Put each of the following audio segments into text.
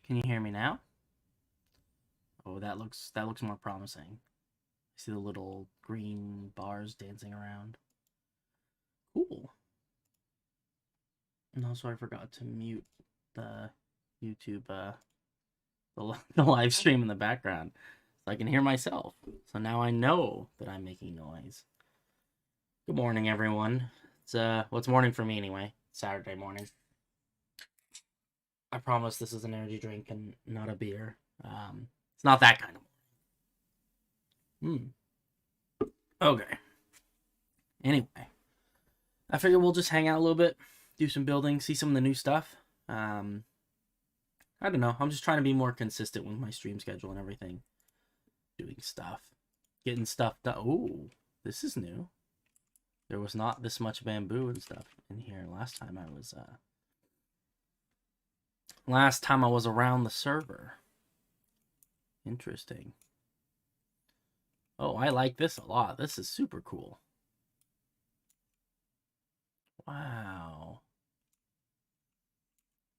Can you hear me now? Oh, that looks more promising. I see the little green bars dancing around. Cool. And also I forgot to mute the YouTube the live stream in the background so I can hear myself. So now I know that I'm making noise. Good morning, everyone. It's what's morning for me anyway. Saturday morning. I promise this is an energy drink and not a beer. It's not that kind of morning. Okay. Anyway, I figured we'll just hang out a little bit, do some building, see some of the new stuff. I don't know. I'm just trying to be more consistent with my stream schedule and everything. Doing stuff. Getting stuff done. Ooh, this is new. There was not this much bamboo and stuff in here last time I was around the server. Interesting. Oh, I like this a lot. This is super cool. Wow.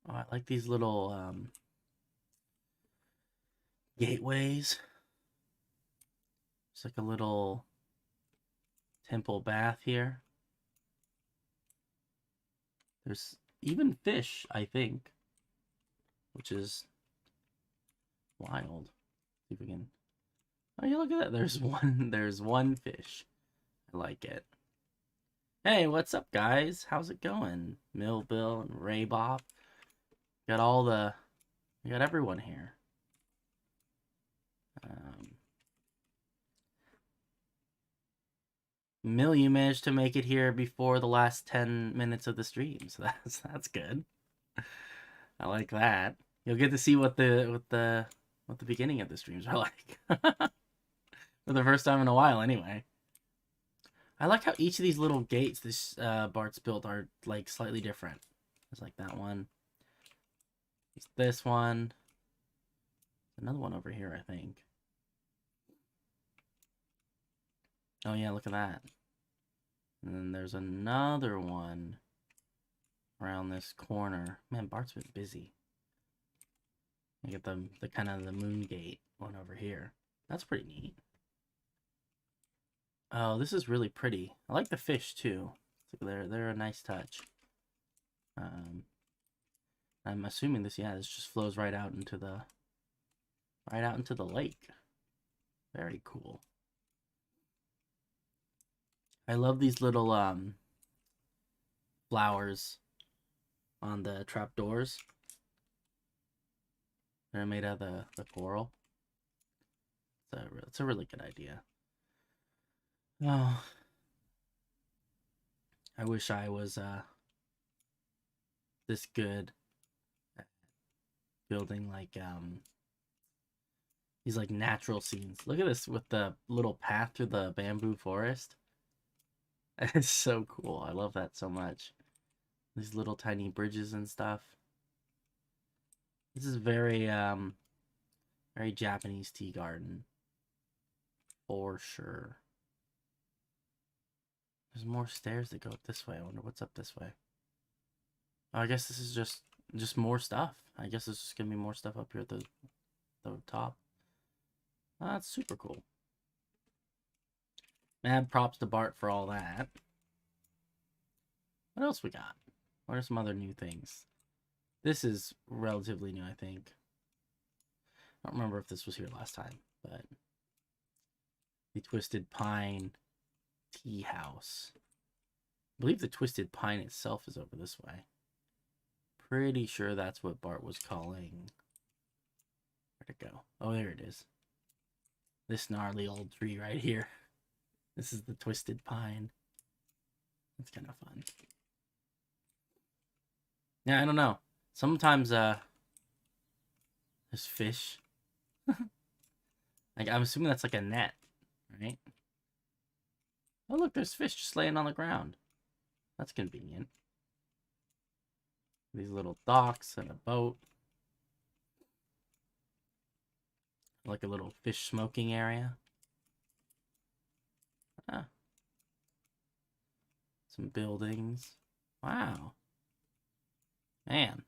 Oh, I like these little gateways. It's like a little temple bath here. There's even fish, I think, which is wild. See if we can. Oh, yeah, look at that. There's one fish. I like it. Hey, what's up, guys? How's it going? Mill Bill and Ray Bob. We got everyone here. Mill, you managed to make it here before the last 10 minutes of the stream, so that's good. I like that. You'll get to see what the beginning of the streams are like. For the first time in a while, anyway. I like how each of these little gates this Bart's built are like slightly different. There's like that one. There's this one. Another one over here, I think. Oh yeah, look at that. And then there's another one around this corner. Man, Bart's been busy. I get the kind of the moon gate one over here. That's pretty neat. Oh, this is really pretty. I like the fish too. They're a nice touch. I'm assuming this just flows right out into the lake. Very cool. I love these little flowers on the trapdoors. They're made out of the coral. It's a really good idea. Oh, I wish I was this good at building like these like natural scenes. Look at this with the little path through the bamboo forest. It's so cool. I love that so much. These little tiny bridges and stuff. This is very very Japanese tea garden. For sure. There's more stairs that go up this way. I wonder what's up this way. Oh, I guess this is just more stuff. I guess there's just gonna be more stuff up here at the top. That's super cool. Mad props to Bart for all that. What else we got? What are some other new things? This is relatively new, I think. I don't remember if this was here last time, but the Twisted Pine Tea House. I believe the Twisted Pine itself is over this way. Pretty sure that's what Bart was calling. Where'd it go? Oh, there it is. This gnarly old tree right here. This is the Twisted Pine. It's kind of fun. Yeah, I don't know. Sometimes there's fish. Like I'm assuming that's like a net, right? Oh look, there's fish just laying on the ground. That's convenient. These little docks and a boat. Like a little fish smoking area. Ah. Some buildings. Wow. Man.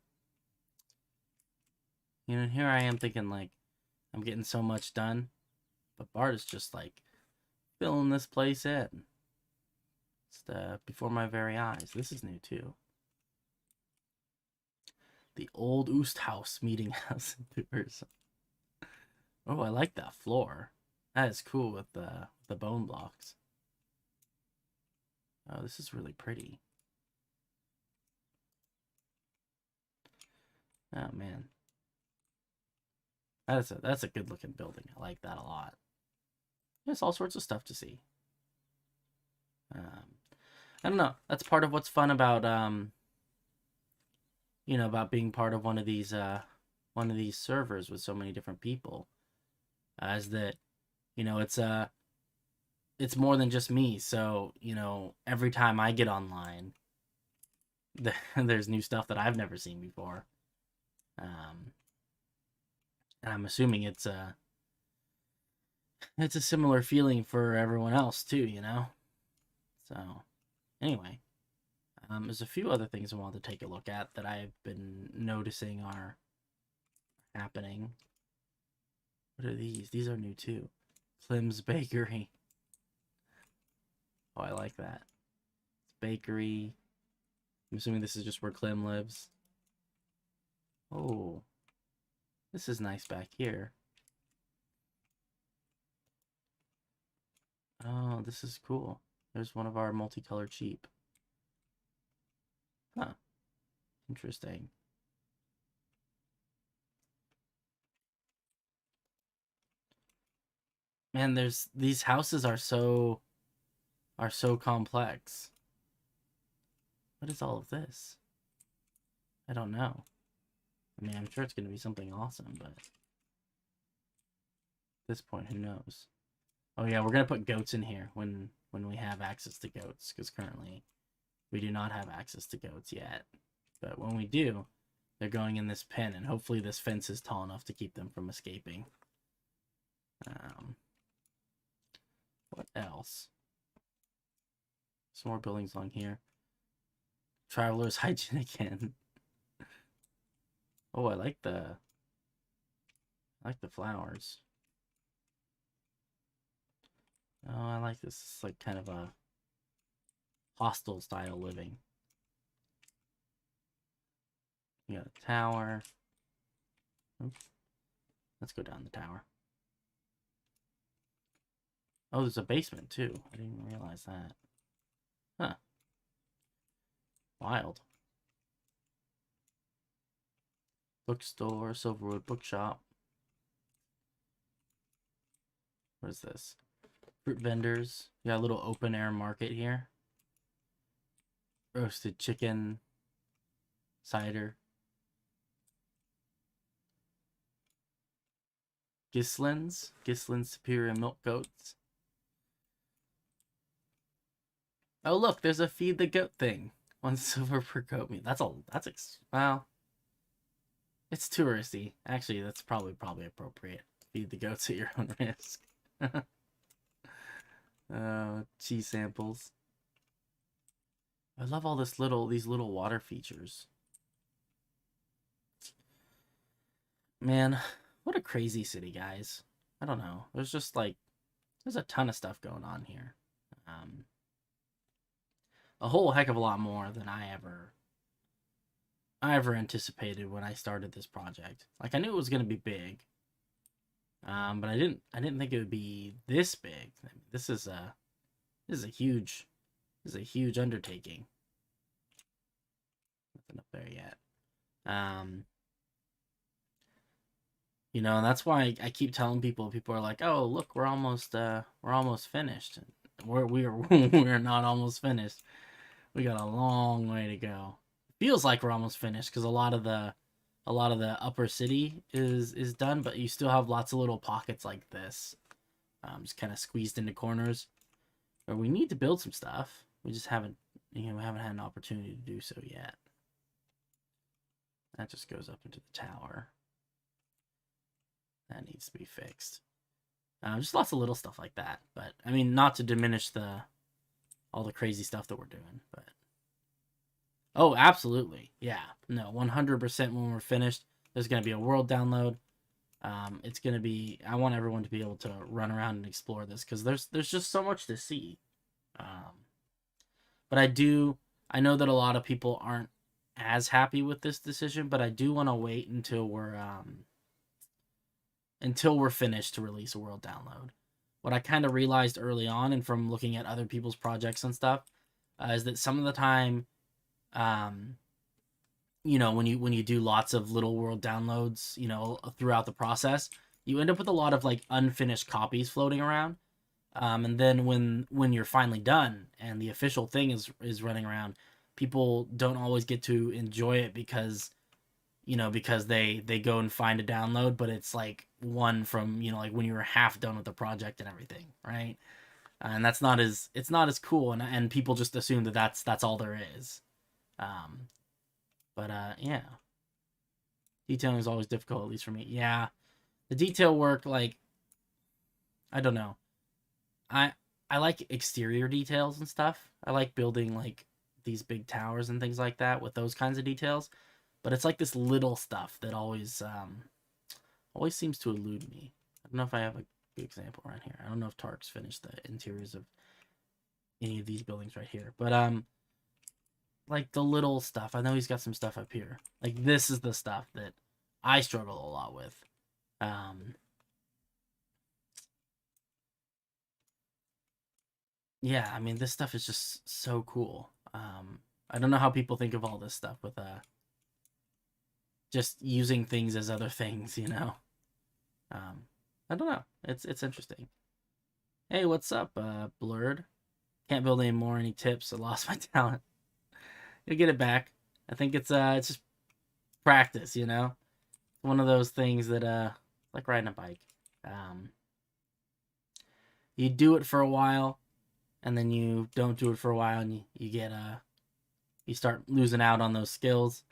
You know, here I am thinking, like, I'm getting so much done. But Bart is just, like, filling this place in. It's before my very eyes. This is new, too. The old Oosthouse meeting house in Tours. Oh, I like that floor. That is cool with the bone blocks. Oh, this is really pretty. Oh, man. That's a good looking building. I like that a lot. There's all sorts of stuff to see. I don't know. That's part of what's fun about you know, about being part of one of these servers with so many different people. Is that, you know, it's more than just me. So, you know, every time I get online, there's new stuff that I've never seen before. And I'm assuming it's a similar feeling for everyone else too, you know. So, anyway, there's a few other things I wanted to take a look at that I've been noticing are happening. What are these? These are new too. Clem's Bakery. Oh, I like that. It's bakery. I'm assuming this is just where Clem lives. Oh, this is nice back here. Oh, this is cool. There's one of our multicolored sheep. Huh. Interesting. Man, these houses are so complex. What is all of this? I don't know. I mean, I'm sure it's going to be something awesome, but at this point, who knows? Oh yeah, we're going to put goats in here when we have access to goats, because currently we do not have access to goats yet. But when we do, they're going in this pen, and hopefully this fence is tall enough to keep them from escaping. What else? Some more buildings on here. Traveler's hygiene again. Oh, I like the flowers. Oh, I like this. It's like kind of a hostel style living. You got a tower. Oops. Let's go down the tower. Oh, there's a basement too. I didn't even realize that. Huh. Wild. Bookstore, Silverwood Bookshop. What is this? Fruit vendors. You got a little open air market here. Roasted chicken. Cider. Gislin's Superior Milk Goats. Oh look, there's a feed the goat thing. 1 silver per goat meat. Well, it's touristy. Actually, that's probably appropriate. Feed the goats at your own risk. Cheese samples. I love all these little water features. Man, what a crazy city, guys. I don't know. There's just like there's a ton of stuff going on here. A whole heck of a lot more than I ever anticipated when I started this project. Like I knew it was going to be big. But I didn't think it would be this big. I mean, this is a huge undertaking. Nothing up there yet. You know, and that's why I keep telling people. People are like, "Oh, look, we're almost finished." We're not almost finished. We got a long way to go. Feels like we're almost finished because a lot of the upper city is done, but you still have lots of little pockets like this, just kind of squeezed into corners. But we need to build some stuff. We just haven't we haven't had an opportunity to do so yet. That just goes up into the tower. That needs to be fixed. Just lots of little stuff like that. But I mean, not to diminish all the crazy stuff that we're doing, but oh, absolutely, yeah, no, 100%. When we're finished, There's going to be a world download. It's going to be, I want everyone to be able to run around and explore this, because there's just so much to see. But I know that a lot of people aren't as happy with this decision, but I do want to wait until we're finished to release a world download. What I kind of realized early on, and from looking at other people's projects and stuff, is that some of the time, you know, when you do lots of little world downloads, you know, throughout the process, you end up with a lot of like unfinished copies floating around. And then when you're finally done and the official thing is running around, people don't always get to enjoy it because, you know, because they go and find a download, but it's like one from, you know, like when you were half done with the project and everything, right? And it's not as cool, and people just assume that that's all there is. But yeah, detailing is always difficult, at least for me. Yeah, the detail work, like, I don't know. I like exterior details and stuff. I like building like these big towers and things like that with those kinds of details. But it's like this little stuff that always seems to elude me. I don't know if I have a good example around here. I don't know if Tark's finished the interiors of any of these buildings right here. But like the little stuff. I know he's got some stuff up here. Like this is the stuff that I struggle a lot with. Yeah, I mean, this stuff is just so cool. I don't know how people think of all this stuff with just using things as other things, you know. I don't know. It's interesting. Hey, what's up, Blurred? Can't build anymore. Any tips? I lost my talent. You'll get it back. I think it's just practice, you know. One of those things that like riding a bike. You do it for a while, and then you don't do it for a while, and you get you start losing out on those skills,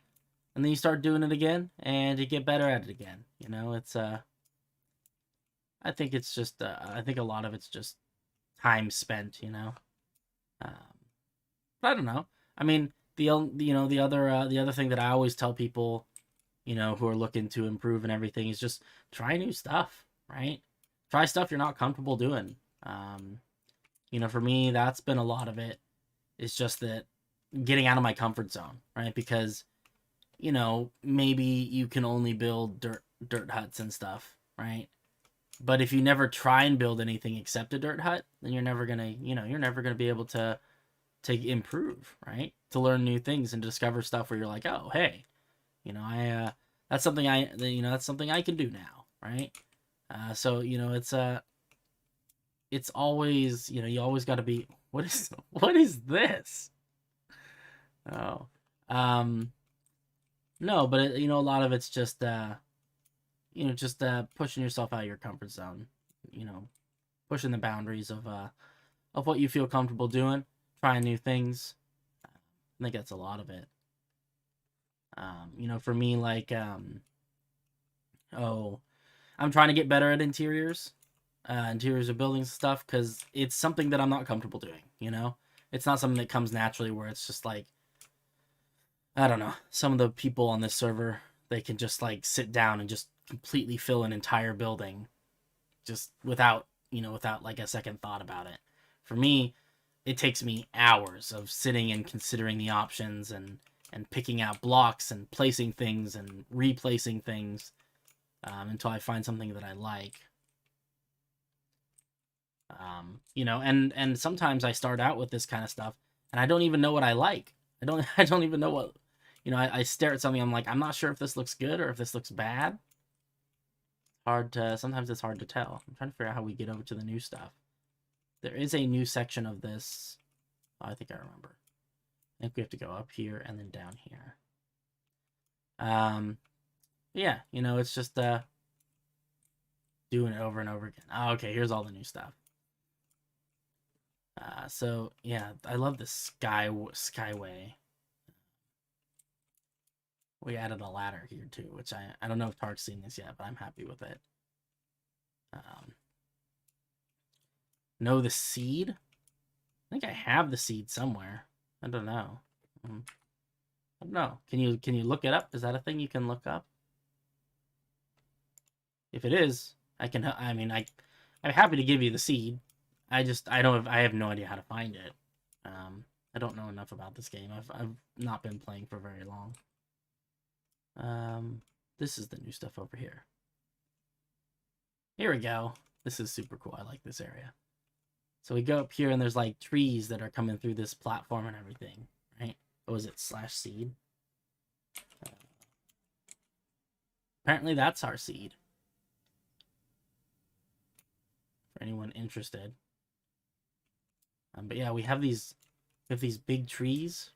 and then you start doing it again, and you get better at it again. You know, it's I think it's just I think a lot of it's just time spent, you know. But I don't know. I mean, the other thing that I always tell people, you know, who are looking to improve and everything, is just try new stuff, right? Try stuff you're not comfortable doing. You know, for me, that's been a lot of it. It's just that getting out of my comfort zone, right? Because, you know, maybe you can only build dirt huts and stuff, right? But if you never try and build anything except a dirt hut, then you're never gonna be able to improve, right? To learn new things and discover stuff where you're like, oh, hey, you know, that's something I can do now, right? So, you know, it's always, you know, you always got to be, what is this? Oh, no, but you know, a lot of it's just, you know, just pushing yourself out of your comfort zone, you know, pushing the boundaries of what you feel comfortable doing, trying new things. I think that's a lot of it. You know, for me, like, I'm trying to get better at interiors of buildings and stuff, because it's something that I'm not comfortable doing, you know? It's not something that comes naturally, where it's just like, I don't know, some of the people on this server, they can just like sit down and just completely fill an entire building just without like a second thought about it. For me, it takes me hours of sitting and considering the options and picking out blocks and placing things and replacing things until I find something that I like. You know, and sometimes I start out with this kind of stuff and I don't even know what I like. I don't even know what, you know, I stare at something, I'm like, I'm not sure if this looks good or if this looks bad. Sometimes it's hard to tell. I'm trying to figure out how we get over to the new stuff. There is a new section of this. Oh, I think I remember. I think we have to go up here and then down here. Yeah, you know, it's just doing it over and over again. Oh, okay, here's all the new stuff. So yeah, I love this skyway. We added a ladder here too, which I don't know if Tark's seen this yet, but I'm happy with it. Know the seed? I think I have the seed somewhere. I don't know. I don't know. Can you look it up? Is that a thing you can look up? If it is, I can. I mean, I'm happy to give you the seed. I have no idea how to find it. I don't know enough about this game. I've not been playing for very long. This is the new stuff over here. Here we go. This is super cool. I like this area. So we go up here and there's like trees that are coming through this platform and everything, right? What was it, /seed? Apparently that's our seed. For anyone interested. But yeah, we have these big trees,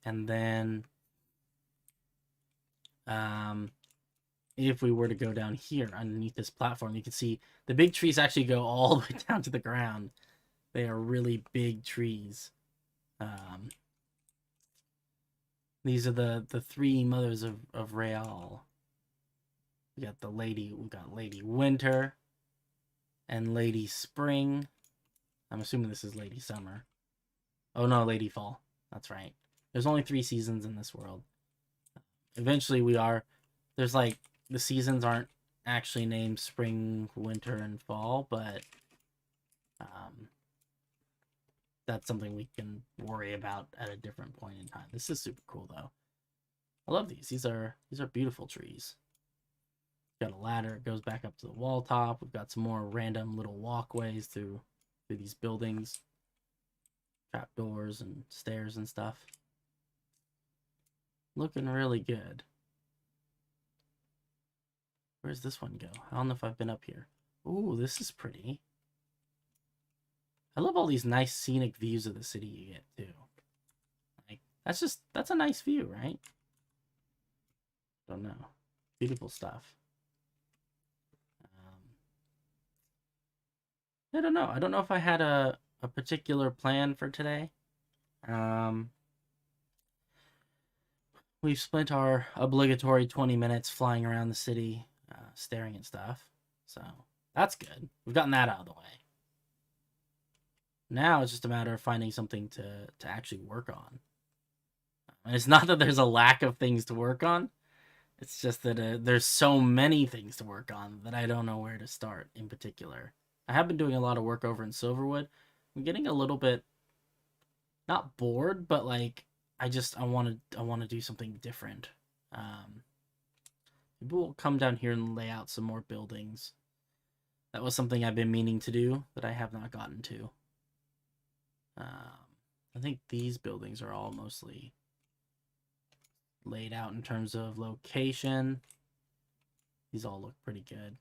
and then if we were to go down here underneath this platform, you can see the big trees actually go all the way down to the ground. They are really big trees. These are the three mothers of Real. We got Lady Winter and Lady Spring. I'm assuming this is Lady Summer. Oh no, Lady Fall. That's right. There's only 3 seasons in this world. Eventually there's like, the seasons aren't actually named spring, winter, and fall, but that's something we can worry about at a different point in time. This is super cool though. I love these. These are beautiful trees. Got a ladder, it goes back up to the wall top. We've got some more random little walkways through these buildings. Trapdoors and stairs and stuff. Looking really good. Where's this one go? I don't know if I've been up here. Ooh, this is pretty. I love all these nice scenic views of the city you get too. Like, that's a nice view, right? Don't know. Beautiful stuff. I don't know. I don't know if I had a particular plan for today. We've spent our obligatory 20 minutes flying around the city, staring at stuff. So that's good. We've gotten that out of the way. Now it's just a matter of finding something to actually work on. And it's not that there's a lack of things to work on. It's just that there's so many things to work on that I don't know where to start in particular. I have been doing a lot of work over in Silverwood. I'm getting a little bit, not bored, but like I want to do something different. Maybe we'll come down here and lay out some more buildings. That was something I've been meaning to do that I have not gotten to. I think these buildings are all mostly laid out in terms of location. These all look pretty good.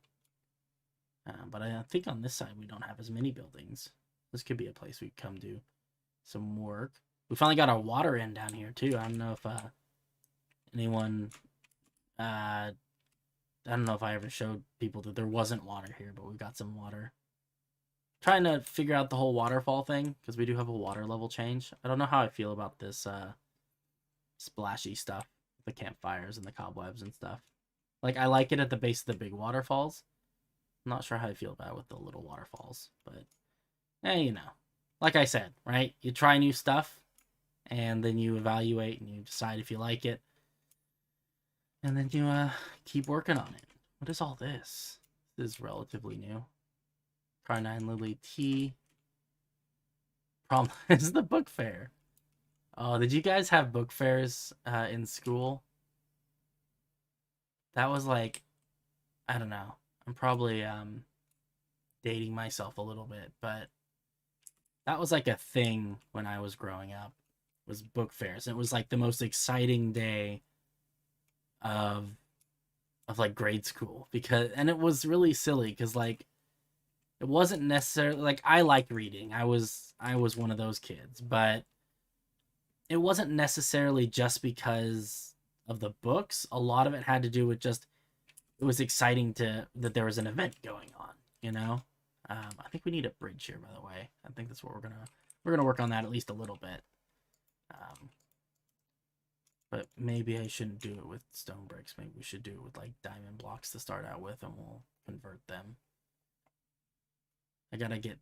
But I think on this side we don't have as many buildings. This could be a place we come do some work. We finally got our water in down here too. I don't know if anyone I don't know if I ever showed people that there wasn't water here, but we've got some water. Trying to figure out the whole waterfall thing, because we do have a water level change. I don't know how I feel about this splashy stuff, the campfires and the cobwebs and stuff. Like, I like it at the base of the big waterfalls. I'm not sure how I feel about it with the little waterfalls, but you know, like I said, right? You try new stuff, and then you evaluate and you decide if you like it, and then you keep working on it. What is all this? This is relatively new. Car9 Lily T. Problem is the book fair. Oh, did you guys have book fairs in school? That was like, I don't know. I'm probably dating myself a little bit, but that was like a thing when I was growing up, was book fairs. It was like the most exciting day of like grade school, and it was really silly because like it wasn't necessarily like, I liked reading. I was one of those kids, but it wasn't necessarily just because of the books. A lot of it had to do with just, it was exciting that there was an event going on, you know? I think we need a bridge here, by the way. I think that's what we're gonna work on that at least a little bit. But maybe I shouldn't do it with stone bricks. Maybe we should do it with like diamond blocks to start out with, and we'll convert them. I gotta get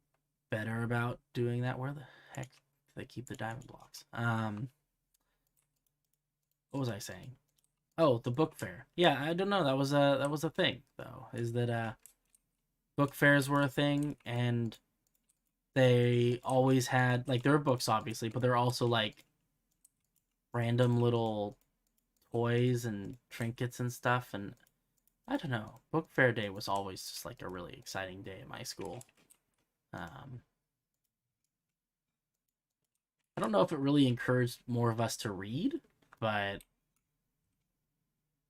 better about doing that. Where the heck do they keep the diamond blocks? What was I saying? Oh, the book fair. Yeah, I don't know. That was a thing though. Is that book fairs were a thing, and they always had like there were books obviously, but there were also like random little toys and trinkets and stuff. And I don't know. Book fair day was always just like a really exciting day at my school. Um, I don't know if it really encouraged more of us to read, but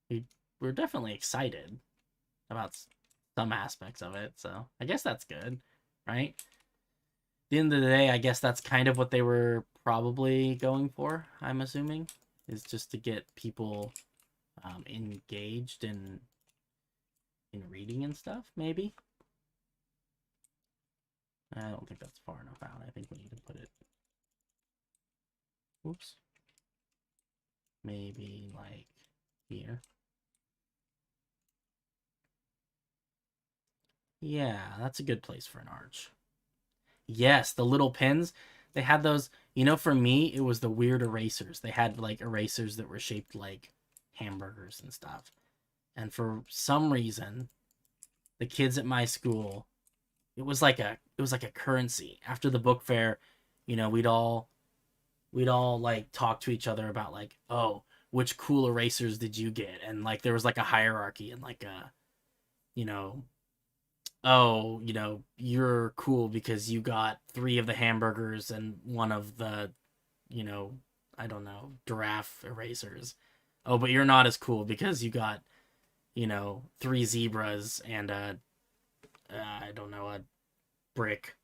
we were definitely excited about some aspects of it. So I guess that's good, right? At the end of the day, I guess that's kind of what they were probably going for. I'm assuming is just to get people engaged in reading and stuff. Maybe I don't think that's far enough out. I think we need to put it. Oops. Maybe like here. Yeah, that's a good place for an arch. Yes, the little pins. They had those. For me, it was the weird erasers. They had like erasers that were shaped like hamburgers and stuff. And for some reason, the kids at my school, it was like a currency. After the book fair, we'd all like talk to each other about like, oh, which cool erasers did you get? And like there was like a hierarchy and like you know, oh, you're cool because you got three of the hamburgers and one of the, you know, I don't know, giraffe erasers. Oh, but you're not as cool because you got, three zebras and I don't know, a brick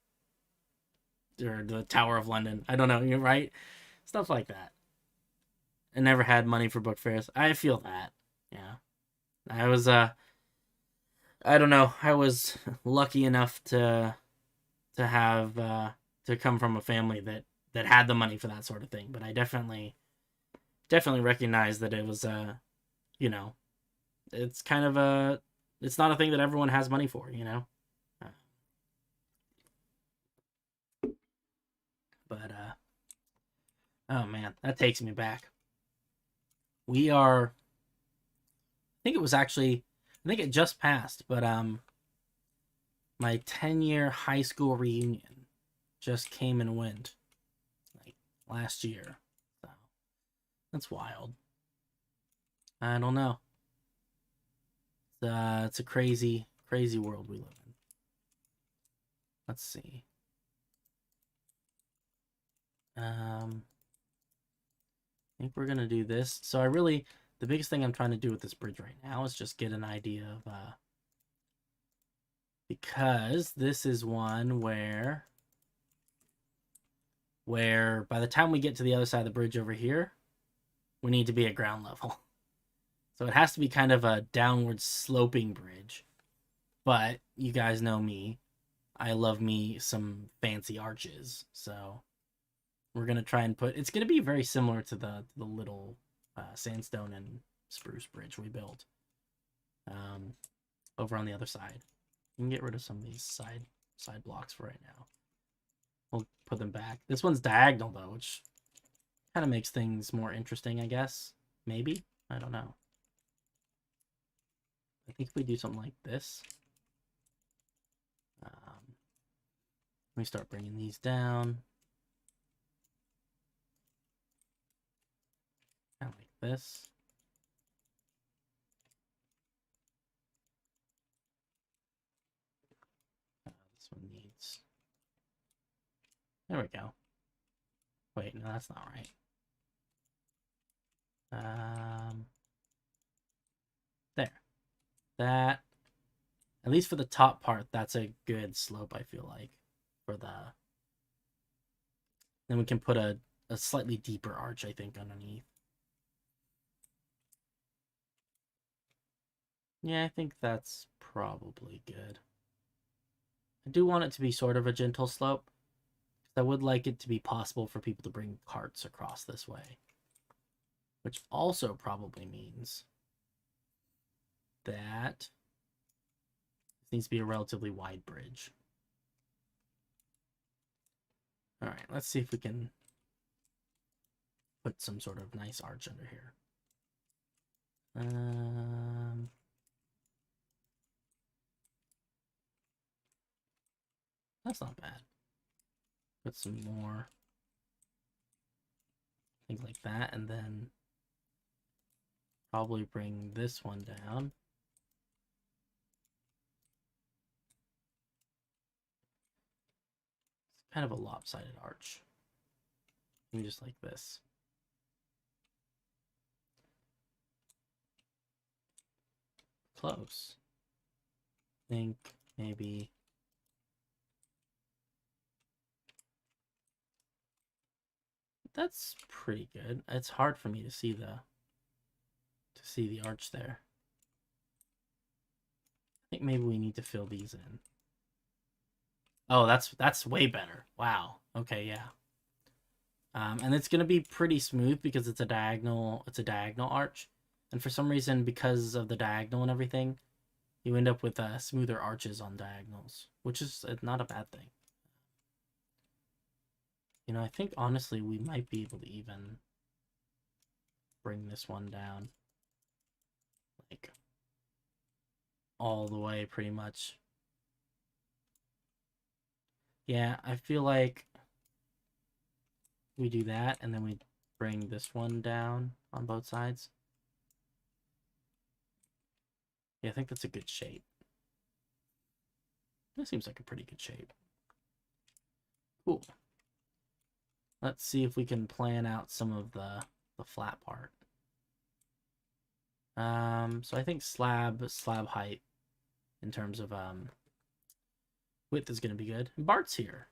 or the Tower of London. I don't know, you're right. Stuff like that. I never had money for book fairs. I feel that. Yeah. I was I don't know. I was lucky enough to have to come from a family that had the money for that sort of thing. But I definitely recognize that it was you know, it's kind of it's not a thing that everyone has money for. Uh, but oh man, that takes me back. We are I think it was actually I think it just passed, but my 10-year high school reunion just came and went like last year. So that's wild. I don't know. It's a crazy, crazy world we live in. Let's see. I think we're gonna do this. So the biggest thing I'm trying to do with this bridge right now is just get an idea of because this is one where by the time we get to the other side of the bridge over here, we need to be at ground level. So it has to be kind of a downward sloping bridge. But you guys know me. I love me some fancy arches. So we're gonna try and it's gonna be very similar to the little sandstone and spruce bridge we built um, over on the other side. You can get rid of some of these side blocks for right now. We'll put them back. This one's diagonal though, which kind of makes things more interesting, I guess. Maybe, I don't know. I think if we do something like this, we start bringing these down. Kind of like this. This one needs. There we go. Wait, no, that's not right. There. That, at least for the top part, that's a good slope, I feel like. Then we can put a slightly deeper arch, I think, underneath. Yeah, I think that's probably good. I do want it to be sort of a gentle slope. I would like it to be possible for people to bring carts across this way. Which also probably means that this needs to be a relatively wide bridge. All right, let's see if we can put some sort of nice arch under here. Um, that's not bad. Put some more. Things like that, and then probably bring this one down. It's kind of a lopsided arch. Maybe just like this. Close. Think maybe that's pretty good. It's hard for me to see the arch there. I think maybe we need to fill these in. Oh, that's way better. Wow. Okay, yeah. And it's gonna be pretty smooth because it's a diagonal arch. And for some reason, because of the diagonal and everything, you end up with smoother arches on diagonals, which is not a bad thing. You know, I think honestly we might be able to even bring this one down like all the way pretty much. Yeah, I feel like we do that and then we bring this one down on both sides. Yeah, I think that's a good shape. That seems like a pretty good shape. Cool. Let's see if we can plan out some of the flat part. So I think slab height in terms of width is gonna be good. And Bart's here.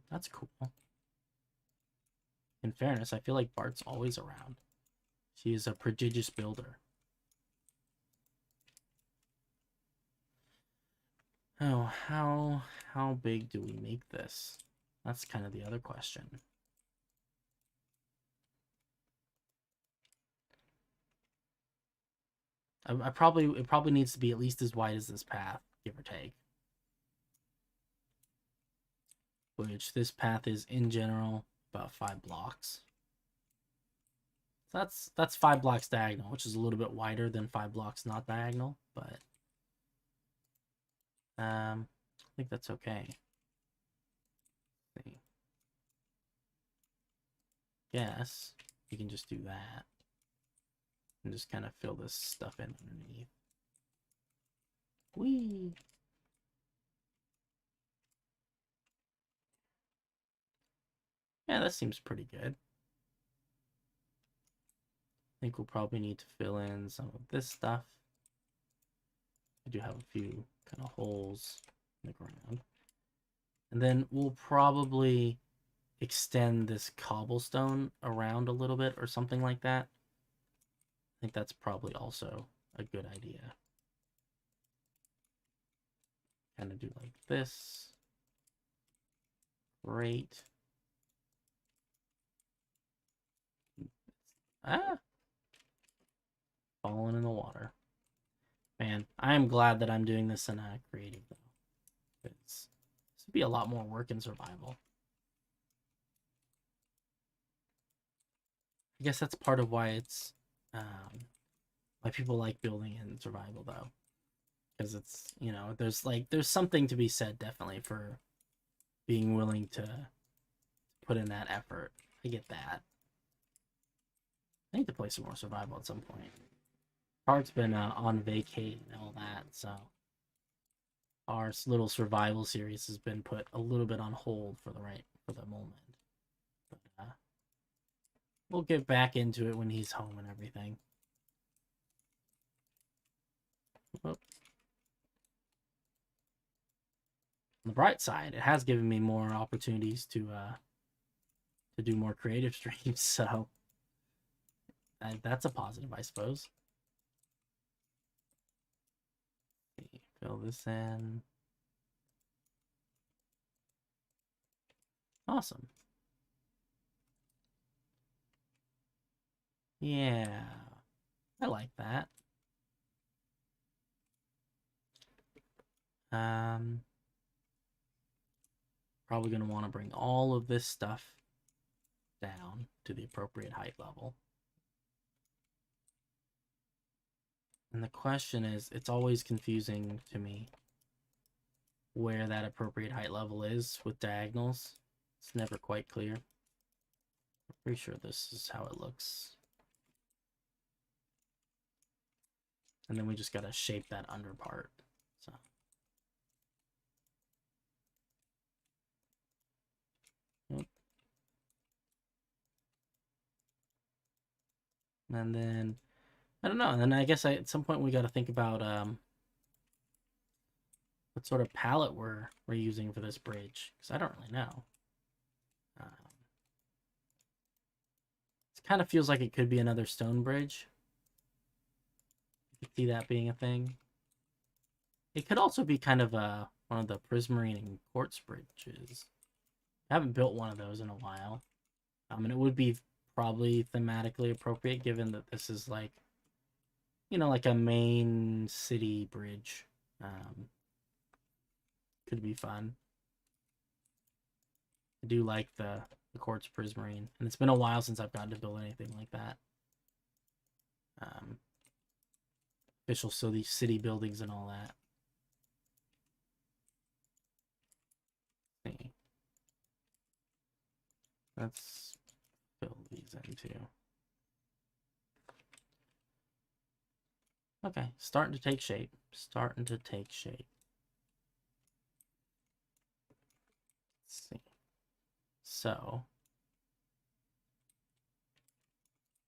That's cool. In fairness, I feel like Bart's always around. She is a prodigious builder. Oh, how big do we make this? That's kind of the other question. It probably needs to be at least as wide as this path, give or take. Which this path is in general about 5 blocks. So that's 5 blocks diagonal, which is a little bit wider than 5 blocks not diagonal, but I think that's okay. Yes, you can just do that and just kind of fill this stuff in underneath. Whee! Yeah, that seems pretty good. I think we'll probably need to fill in some of this stuff. I do have a few kind of holes in the ground. And then we'll probably extend this cobblestone around a little bit or something like that. I think that's probably also a good idea. Kind of do like this. Great. Ah! Falling in the water. Man, I am glad that I'm doing this in a creative, though. This would be a lot more work in survival. I guess that's part of why it's why people like building in survival, though, because it's, you know, there's something to be said definitely for being willing to put in that effort. I get that. I need to play some more survival at some point. Park's been on vacate and all that, so our little survival series has been put a little bit on hold for the moment. But we'll get back into it when he's home and everything. Oh. On the bright side, it has given me more opportunities to do more creative streams, so that's a positive, I suppose. Fill this in. Awesome. Yeah, I like that. Probably going to want to bring all of this stuff down to the appropriate height level. And the question is, it's always confusing to me where that appropriate height level is with diagonals. It's never quite clear. I'm pretty sure this is how it looks. And then we just got to shape that under part. So. And then, I don't know. And then I guess at some point we got to think about what sort of palette we're using for this bridge, because I don't really know. It kind of feels like it could be another stone bridge. You could see that being a thing. It could also be kind of one of the prismarine and quartz bridges. I haven't built one of those in a while. And it would be probably thematically appropriate given that this is like, you know, like a main city bridge. Could be fun. I do like the quartz prismarine, and it's been a while since I've gotten to build anything like that. Official city buildings and all that. See. Let's fill these in too. Okay, starting to take shape. Starting to take shape. Let's see. So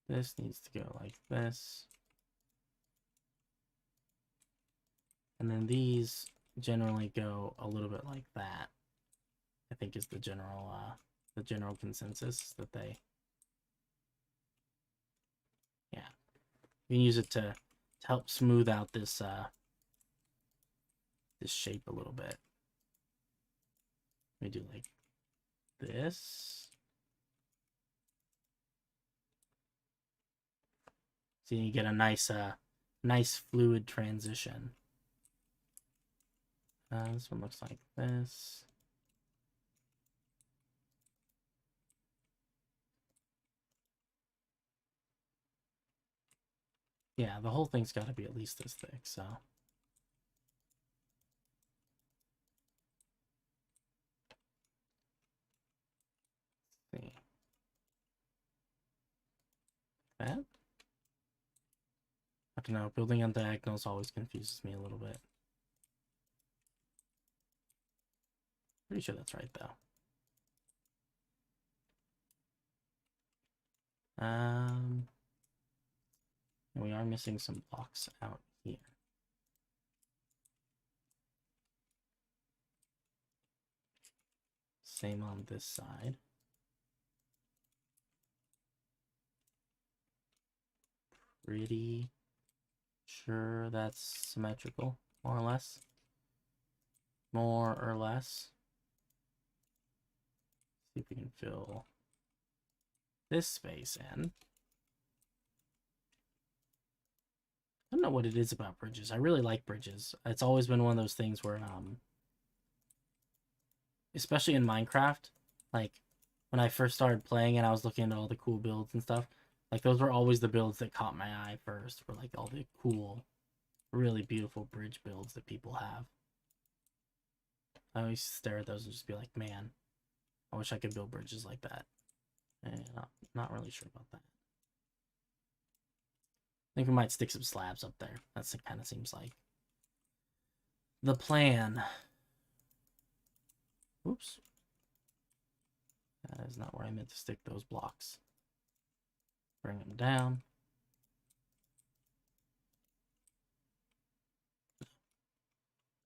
this needs to go like this. And then these generally go a little bit like that. I think is the general consensus that they, yeah. You can use it to help smooth out this this shape a little bit. Let me do like this. So you get a nice nice fluid transition. This one looks like this. Yeah, the whole thing's got to be at least this thick, so. Let's see. That? I don't know, building on diagonals always confuses me a little bit. Pretty sure that's right, though. We are missing some blocks out here. Same on this side. Pretty sure that's symmetrical, more or less. More or less. See if we can fill this space in. I don't know what it is about bridges. I really like bridges. It's always been one of those things where, especially in Minecraft, like when I first started playing and I was looking at all the cool builds and stuff, like those were always the builds that caught my eye first, were like all the cool, really beautiful bridge builds that people have. I always stare at those and just be like, man, I wish I could build bridges like that. And not really sure about that. I think we might stick some slabs up there. That's what it kind of seems like the plan. Oops. That is not where I meant to stick those blocks. Bring them down.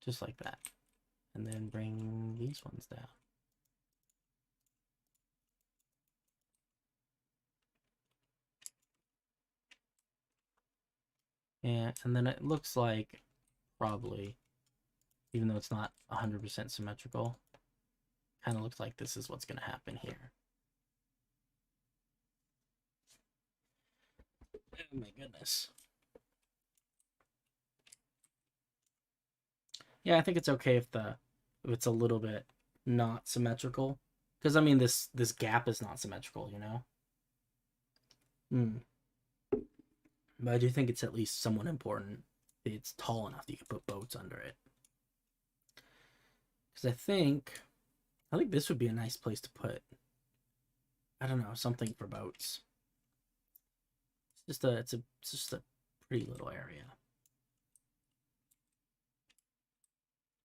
Just like that. And then bring these ones down. Yeah, and then it looks like probably, even though it's not 100% symmetrical, kind of looks like this is what's going to happen here. Oh my goodness. Yeah, I think it's okay if it's a little bit not symmetrical. Because I mean this gap is not symmetrical, you know? Hmm. But I do think it's at least somewhat important. It's tall enough that you can put boats under it. Because I think this would be a nice place to put, I don't know, something for boats. It's just a pretty little area.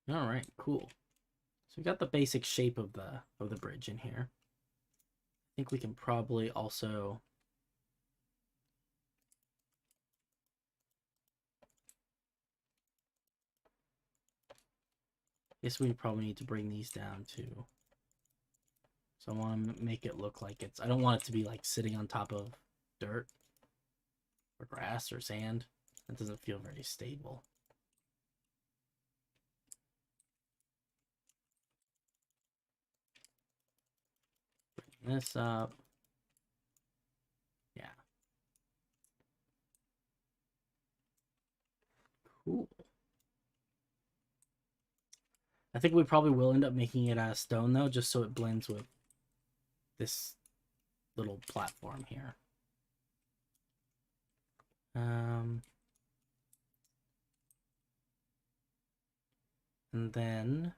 All right, cool. So we got the basic shape of the bridge in here. I think we can probably also guess we probably need to bring these down too. So I want to make it look like I don't want it to be like sitting on top of dirt or grass or sand. That doesn't feel very stable. Bring this up. Yeah. Cool. I think we probably will end up making it out of stone though, just so it blends with this little platform here. And then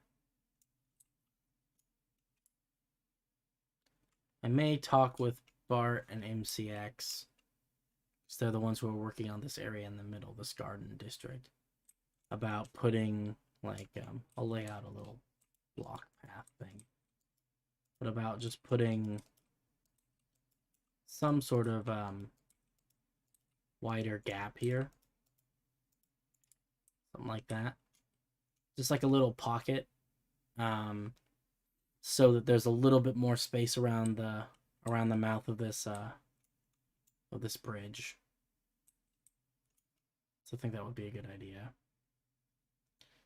I may talk with Bart and MCX, because they're the ones who are working on this area in the middle, this garden district, about putting like I'll lay out a little block path thing, but about just putting some sort of wider gap here, something like that, just like a little pocket, so that there's a little bit more space around the mouth of this bridge. So I think that would be a good idea.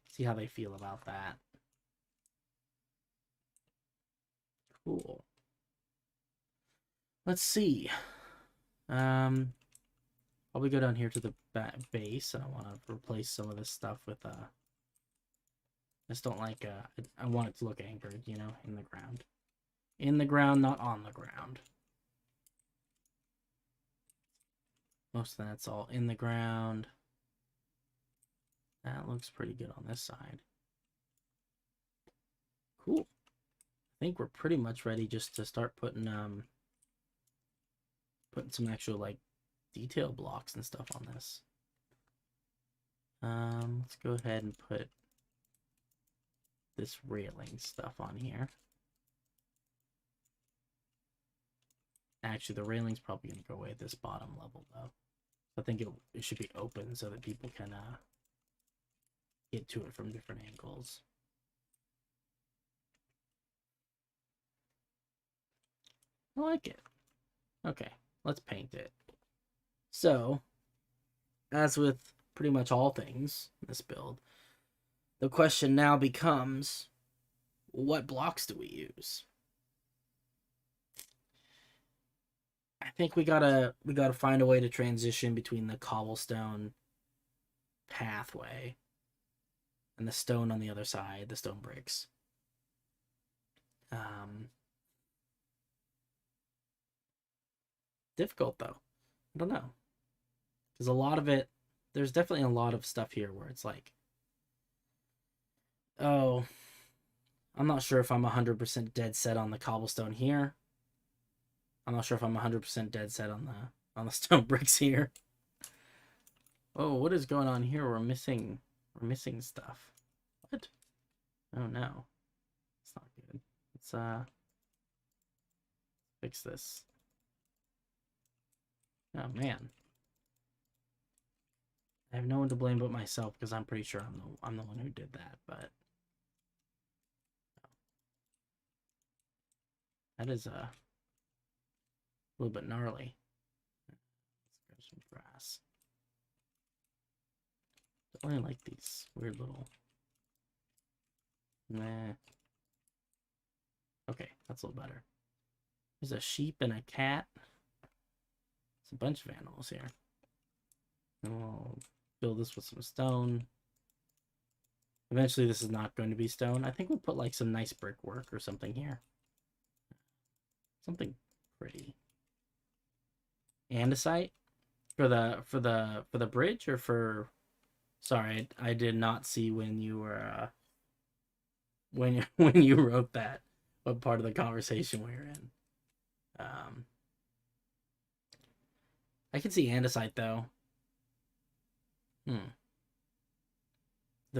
See how they feel about that. Cool. Let's see. Probably go down here to the base. I want to replace some of this stuff with I just don't like I want it to look anchored, you know, in the ground. In the ground, not on the ground. Most of that's all in the ground. That looks pretty good on this side. Cool. I think we're pretty much ready just to start putting some actual like detail blocks and stuff on this. Let's go ahead and put this railing stuff on here. Actually, the railing's probably going to go away at this bottom level, though. I think it should be open so that people can get to it from different angles. I like it. Okay, let's paint it. So, as with pretty much all things in this build, the question now becomes, what blocks do we use? I think we gotta find a way to transition between the cobblestone pathway and the stone on the other side, the stone bricks. Difficult though. I don't know. Because a lot of it, there's definitely a lot of stuff here where it's like, oh, I'm not sure if I'm 100% dead set on the cobblestone here. I'm not sure if I'm 100% dead set on the stone bricks here. Oh, what is going on here? We're missing stuff. What? Oh no. It's not good. Let's fix this. Oh man. I have no one to blame but myself because I'm pretty sure I'm the one who did that, but that is a little bit gnarly. Let's grab some grass. I only like these weird little. Nah. Okay, that's a little better. There's a sheep and a cat. It's a bunch of animals here. And we'll build this with some stone. Eventually, this is not going to be stone. I think we'll put like some nice brickwork or something here. Something pretty. Andesite for the bridge or for. Sorry, I did not see when you were when you wrote that. What part of the conversation we were in? I can see andesite though. The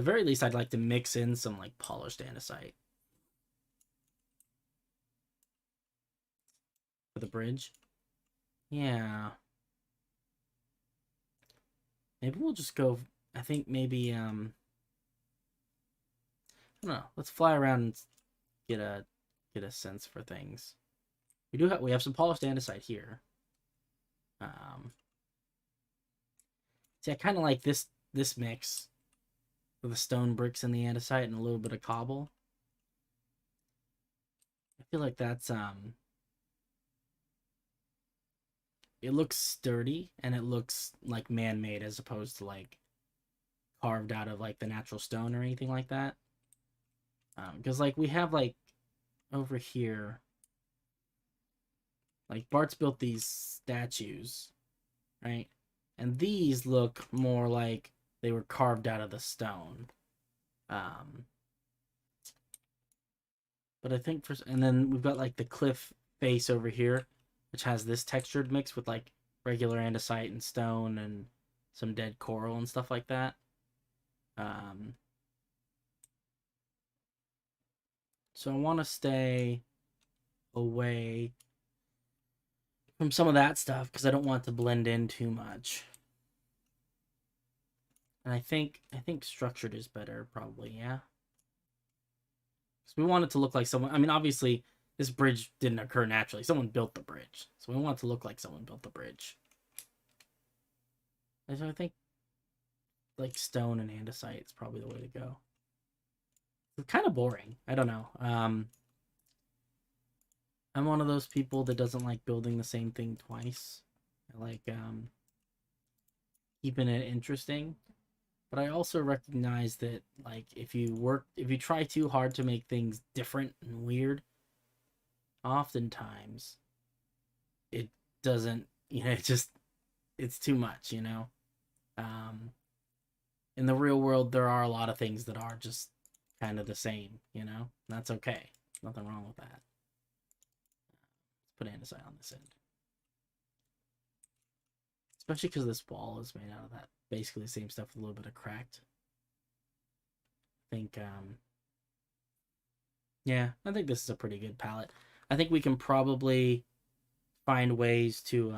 very least, I'd like to mix in some like polished andesite for the bridge. Yeah. Maybe we'll just go. I think maybe I don't know. Let's fly around and get a sense for things. We have some polished andesite here. See, I kind of like this mix with the stone bricks and the andesite and a little bit of cobble. I feel like that's it looks sturdy and it looks like man-made as opposed to like carved out of like the natural stone or anything like that. Because like we have like over here, like Bart's built these statues, right? And these look more like they were carved out of the stone. But I think and then we've got like the cliff face over here, which has this textured mix with like regular andesite and stone and some dead coral and stuff like that. So I want to stay away from some of that stuff because I don't want it to blend in too much. And I think structured is better, probably, yeah. So we want it to look like someone. I mean, obviously, this bridge didn't occur naturally. Someone built the bridge, so we want it to look like someone built the bridge. And so I think like stone and andesite is probably the way to go. It's kind of boring. I don't know. I'm one of those people that doesn't like building the same thing twice. I like keeping it interesting. But I also recognize that like if you try too hard to make things different and weird, oftentimes it doesn't, it's too much, in the real world there are a lot of things that are just kind of the same, and that's okay. Nothing wrong with that. Let's put andesite on this end, especially because this wall is made out of that basically the same stuff with a little bit of cracked. I think yeah, I think this is a pretty good palette. I think we can probably find ways to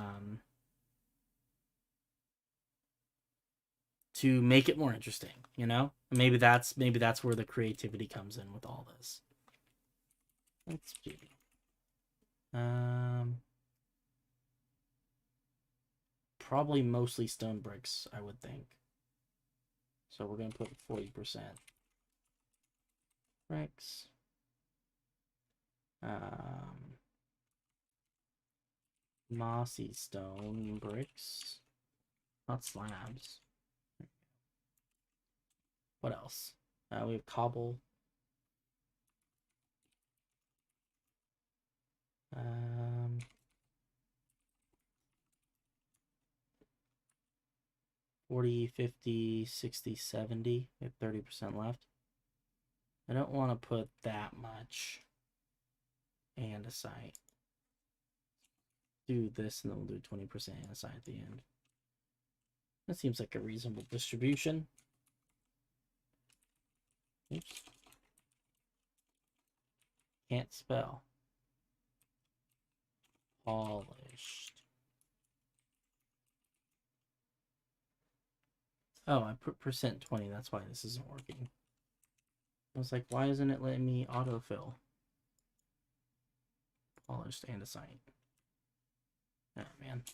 make it more interesting, maybe that's where the creativity comes in with all this. Let's see. Probably mostly stone bricks, I would think. So we're gonna put 40% bricks. Mossy stone bricks, not slabs. What else? We have cobble. 40, 50, 60, 70. We have 30% left. I don't want to put that much andesite. Do this and then we'll do 20% andesite at the end. That seems like a reasonable distribution. Oops. Can't spell. Polished. Oh, I put %20. That's why this isn't working. I was like, why isn't it letting me autofill? Polished andesite. Oh, man.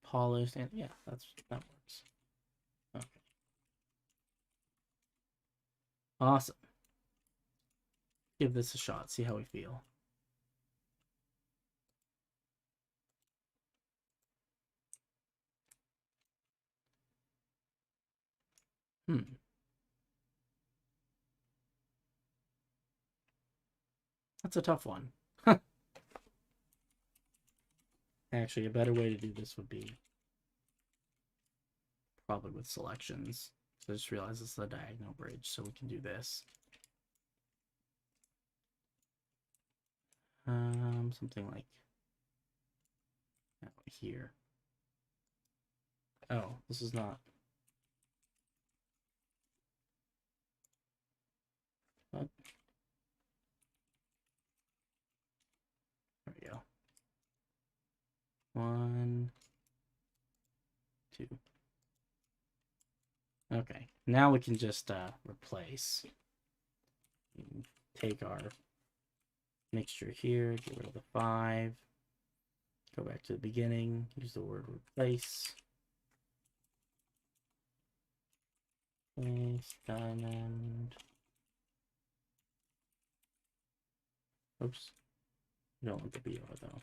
Polished and yeah, that works. Okay. Awesome. Give this a shot. See how we feel. That's a tough one. Actually, a better way to do this would be probably with selections. So I just realized this is a diagonal bridge, so we can do this. Something like here. Oh, this is not. What? There we go. 1, 2. Okay, now we can just replace. Take our mixture here, get rid of the 5, go back to the beginning, use the word replace. Place diamond. Oops. You don't want the BR though.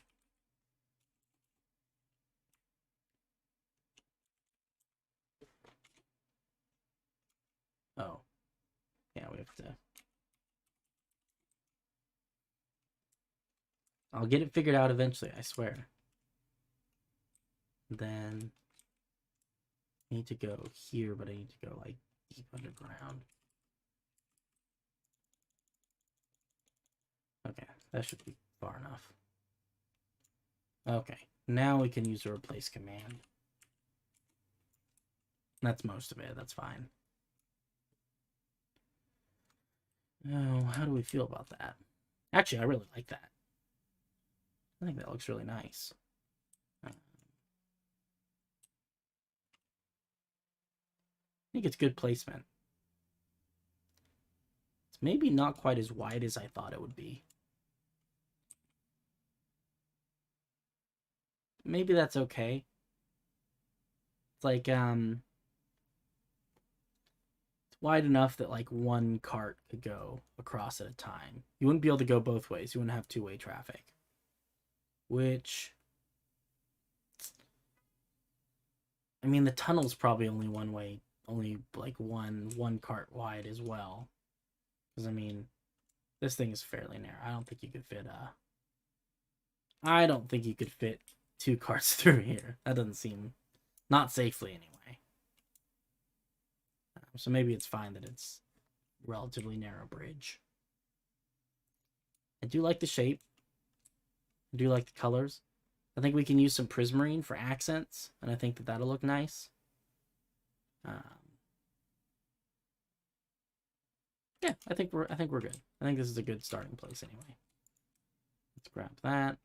Oh. Yeah, we have to. I'll get it figured out eventually, I swear. Then I need to go here, but I need to go like deep underground. Okay, that should be far enough. Okay, now we can use the replace command. That's most of it, that's fine. Oh, how do we feel about that? Actually, I really like that. I think that looks really nice. I think it's good placement. It's maybe not quite as wide as I thought it would be. Maybe that's okay. It's like, it's wide enough that like one cart could go across at a time. You wouldn't be able to go both ways. You wouldn't have two-way traffic. Which, I mean, the tunnel's probably only one way, only like one cart wide as well. Because, I mean, this thing is fairly narrow. I don't think you could fit, I don't think you could fit 2 carts through here. That doesn't seem, not safely anyway. So maybe it's fine that it's relatively narrow bridge. I do like the shape. I do like the colors. I think we can use some prismarine for accents, and I think that that'll look nice. Yeah, I think we're good. I think this is a good starting place anyway. Let's grab that.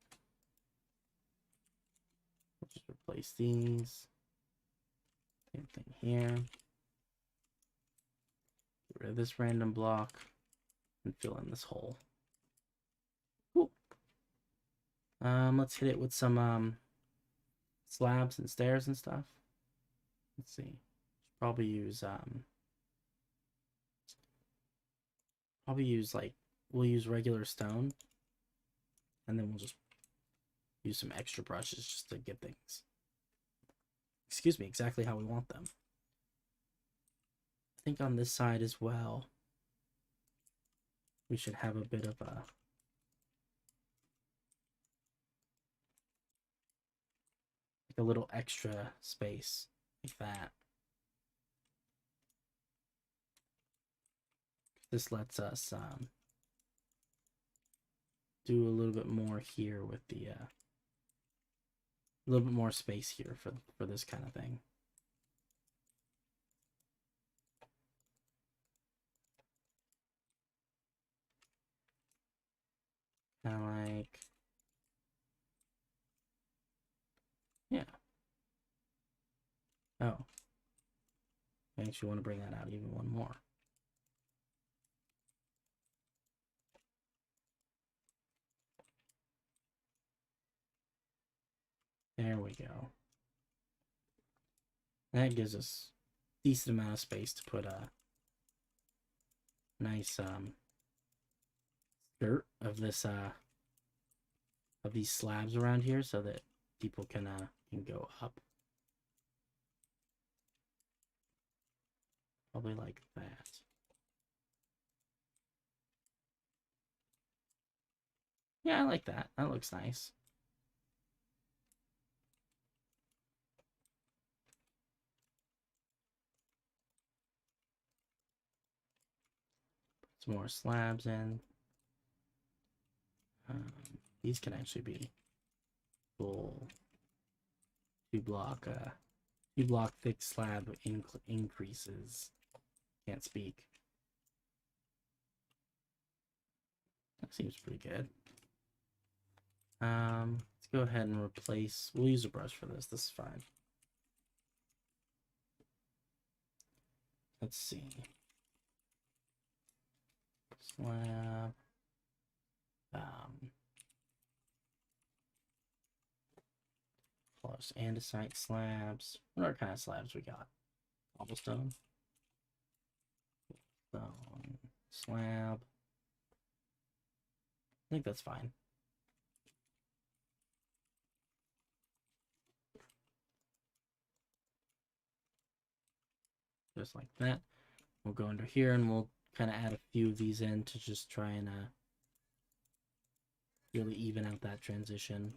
Let's just replace these. Same thing here. Get rid of this random block and fill in this hole. Cool. Let's hit it with some slabs and stairs and stuff. Let's see. Probably use like, we'll use regular stone, and then we'll just use some extra brushes just to get things, excuse me, exactly how we want them. I think on this side as well, we should have a bit of a little extra space like that. This lets us do a little bit more here with the a little bit more space here for this kind of thing. Kind of like, yeah. Oh, I actually want to bring that out even one more. There we go. That gives us a decent amount of space to put a nice skirt of this of these slabs around here, so that people can go up. Probably like that. Yeah, I like that. That looks nice. Some more slabs in. These can actually be full 2-block thick slab increases. Can't speak. That seems pretty good. Let's go ahead and replace. We'll use a brush for this. This is fine. Let's see. Slab. Plus andesite slabs. What kind of slabs we got? Cobblestone. Stone. Slab. I think that's fine. Just like that. We'll go under here and we'll kind of add a few of these in to just try and really even out that transition.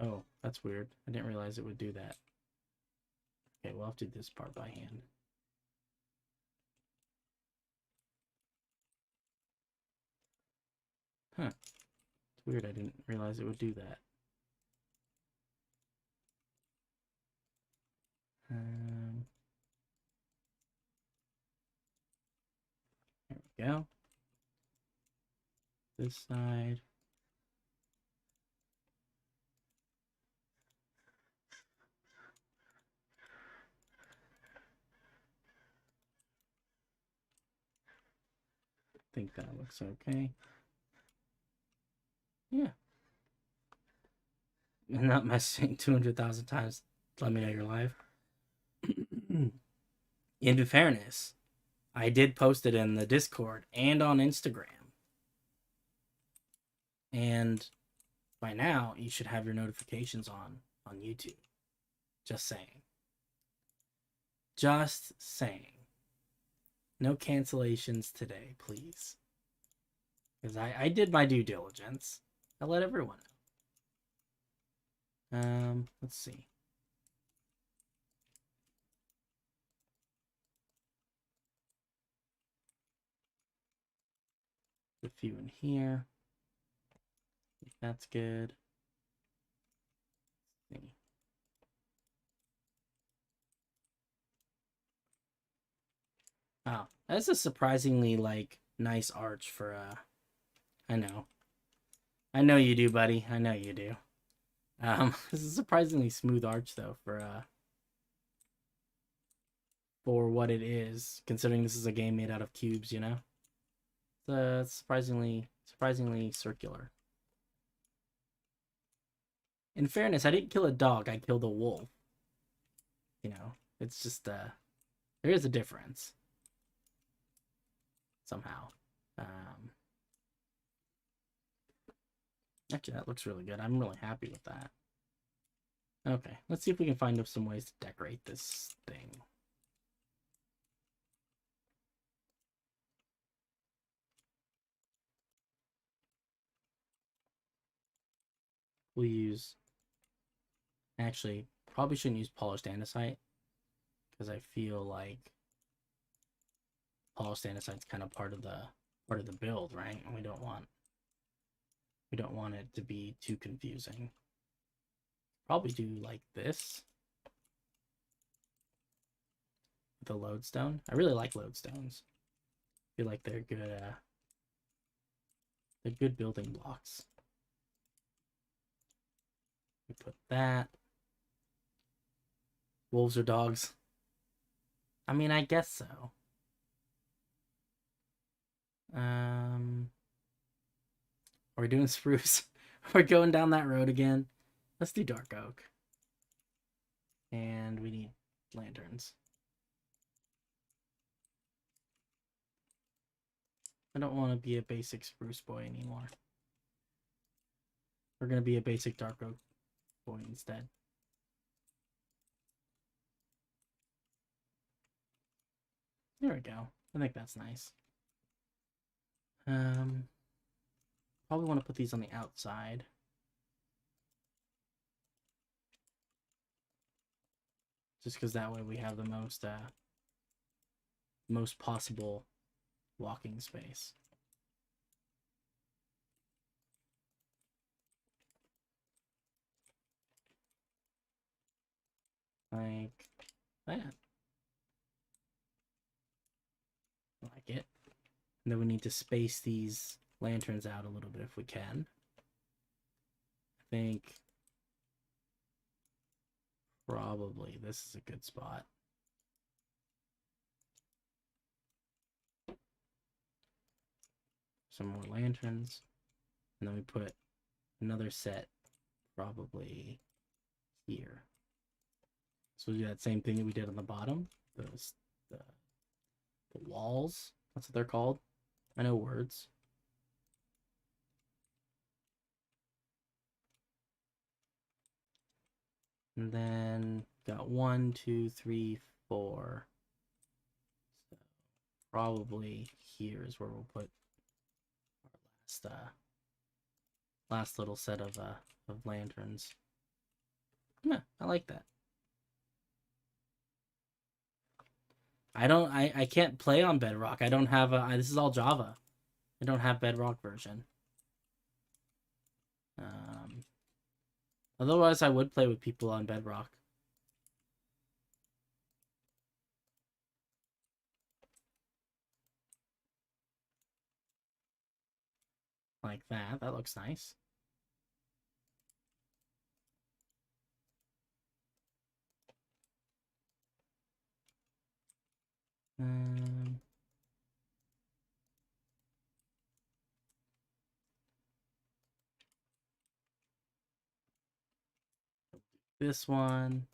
Oh, that's weird. I didn't realize it would do that. Okay, we'll have to do this part by hand. Huh. It's weird. I didn't realize it would do that. There we go. This side. I think that looks okay. Yeah. I'm not messaging 200,000 times. Let me know you're live. In fairness, I did post it in the Discord and on Instagram. And by now, you should have your notifications on YouTube. Just saying. Just saying. No cancellations today, please. Because I did my due diligence. I let everyone know. Let's see. A few in here. That's good. Let's see. Oh, that's a surprisingly like nice arch for I know you do, buddy. I know you do. This is a surprisingly smooth arch though for what it is, considering this is a game made out of cubes, you know? It's surprisingly circular. In fairness, I didn't kill a dog, I killed a wolf. You know, it's just there is a difference. Somehow. Actually, that looks really good. I'm really happy with that. Okay, let's see if we can find some ways to decorate this thing. We'll use... Actually, probably shouldn't use polished andesite, because I feel like polished andesite's kind of part of the build, right? And we don't want it to be too confusing. Probably do like this. The lodestone. I really like lodestones. I feel like they're good building blocks. We put that. Wolves or dogs? I mean, I guess so. Are we doing spruce? We're going down that road again. Let's do dark oak. And we need lanterns. I don't want to be a basic spruce boy anymore. We're gonna be a basic dark oak boy instead. There we go. I think that's nice. Probably want to put these on the outside. Just because that way we have the most possible walking space. Like that. Like it. And then we need to space these lanterns out a little bit if we can. I think probably this is a good spot. Some more lanterns. And then we put another set probably here. So we'll do that same thing that we did on the bottom. The walls. That's what they're called. I know words. And then got 1, 2, 3, 4. So probably here is where we'll put our last little set of lanterns. Yeah, I like that. I can't play on Bedrock. I don't have this is all Java. I don't have Bedrock version. Otherwise I would play with people on Bedrock. Like that. That looks nice. This one.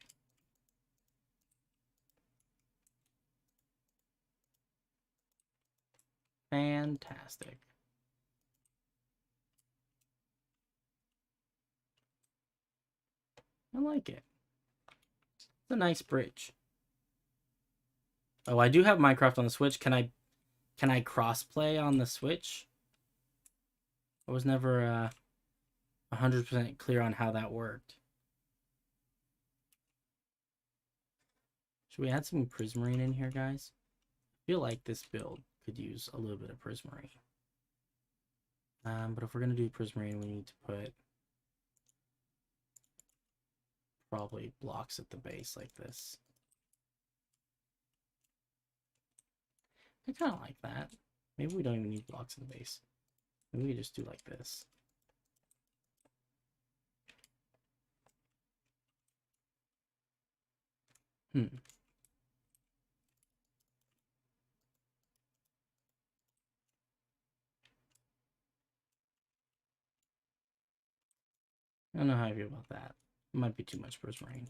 Fantastic. I like it. It's a nice bridge. Oh, I do have Minecraft on the Switch. Can I cross-play on the Switch? I was never 100% clear on how that worked. Should we add some prismarine in here, guys? I feel like this build could use a little bit of prismarine. But if we're going to do prismarine, we need to put probably blocks at the base like this. I kind of like that. Maybe we don't even need blocks at the base. Maybe we just do like this. I don't know how I feel about that. It might be too much prismarine.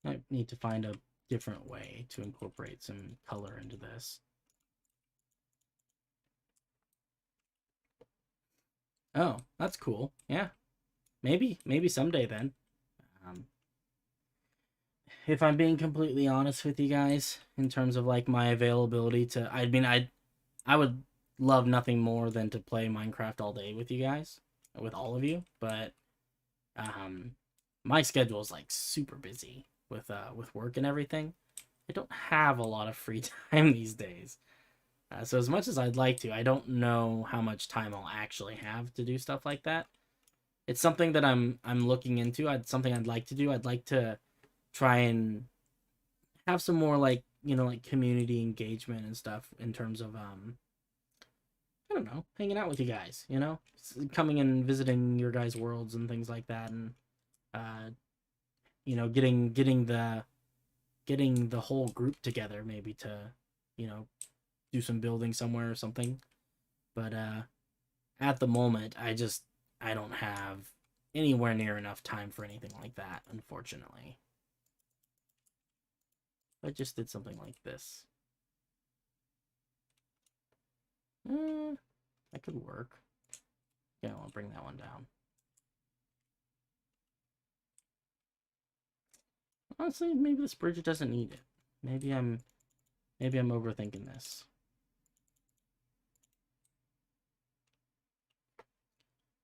I need to find a different way to incorporate some color into this. Oh, that's cool. Yeah. Maybe someday then. If I'm being completely honest with you guys, in terms of like my availability to, I mean, I would love nothing more than to play Minecraft all day with you guys, with all of you, but my schedule is like super busy with work and everything. I don't have a lot of free time these days. So as much as I'd like to, I don't know how much time I'll actually have to do stuff like that. It's something that I'm looking into. Something I'd like to do. I'd like to try and have some more like, like community engagement and stuff in terms of I don't know, hanging out with you guys, coming and visiting your guys' worlds and things like that, and getting the whole group together maybe to, do some building somewhere or something. But at the moment, I don't have anywhere near enough time for anything like that, unfortunately. I just did something like this. That could work. Yeah, I'll bring that one down. Honestly, maybe this bridge doesn't need it. Maybe I'm overthinking this.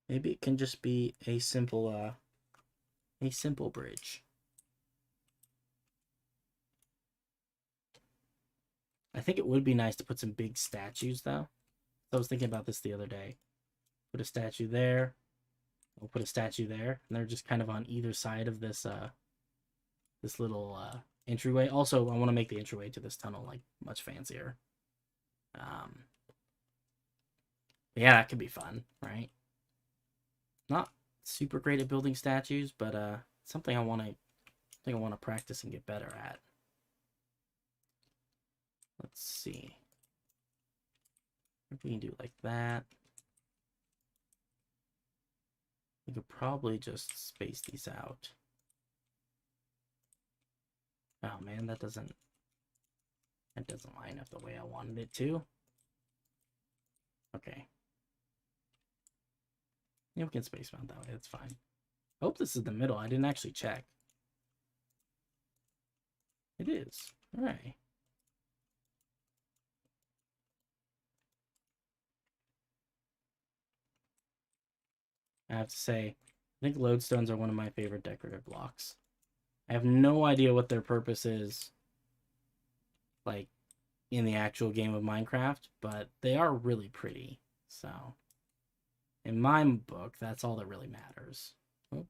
Maybe it can just be a simple bridge. I think it would be nice to put some big statues, though. I was thinking about this the other day. Put a statue there. We'll put a statue there, and they're just kind of on either side of this this little entryway. Also, I want to make the entryway to this tunnel like much fancier. Yeah, that could be fun, right? Not super great at building statues, but something I want to practice and get better at. Let's see. If we can do it like that. We could probably just space these out. Oh man, that doesn't line up the way I wanted it to. Okay. Yeah, we can space mount that way. That's fine. I hope this is the middle. I didn't actually check. It is. All right. I have to say, I think lodestones are one of my favorite decorative blocks. I have no idea what their purpose is, like, in the actual game of Minecraft, but they are really pretty. So, in my book, that's all that really matters. Oh.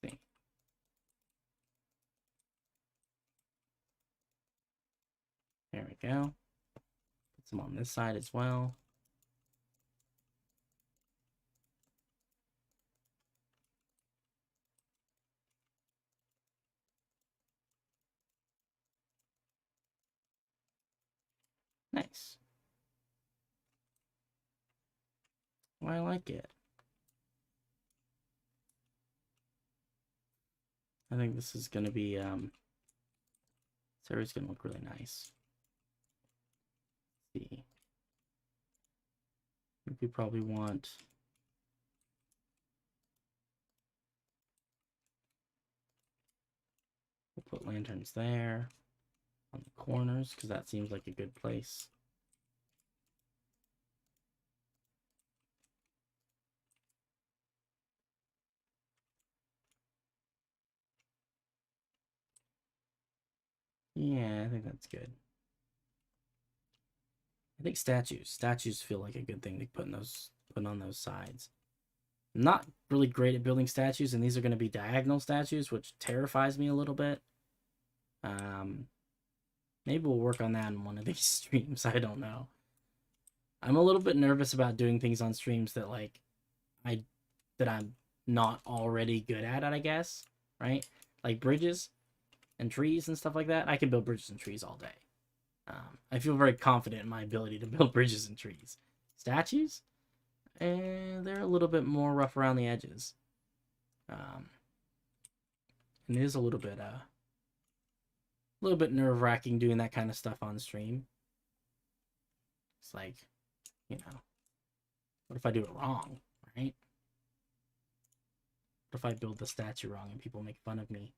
See. There we go. Put some on this side as well. Nice. Well, I like it. I think this is going to be, this area's going to look really nice. Let's see. I think we probably want, we'll put lanterns there on the corners because that seems like a good place. Yeah, I think that's good. I think statues feel like a good thing to put on those sides. I'm not really great at building statues, and these are going to be diagonal statues, which terrifies me a little bit. Maybe we'll work on that in one of these streams. I don't know. I'm a little bit nervous about doing things on streams that I'm not already good at it, I guess. Right? Like bridges and trees and stuff like that. I can build bridges and trees all day. I feel very confident in my ability to build bridges and trees. Statues? They're a little bit more rough around the edges. And it is a little bit nerve-wracking doing that kind of stuff on stream. It's like, you know, what if I do it wrong, right? What if I build the statue wrong and people make fun of me?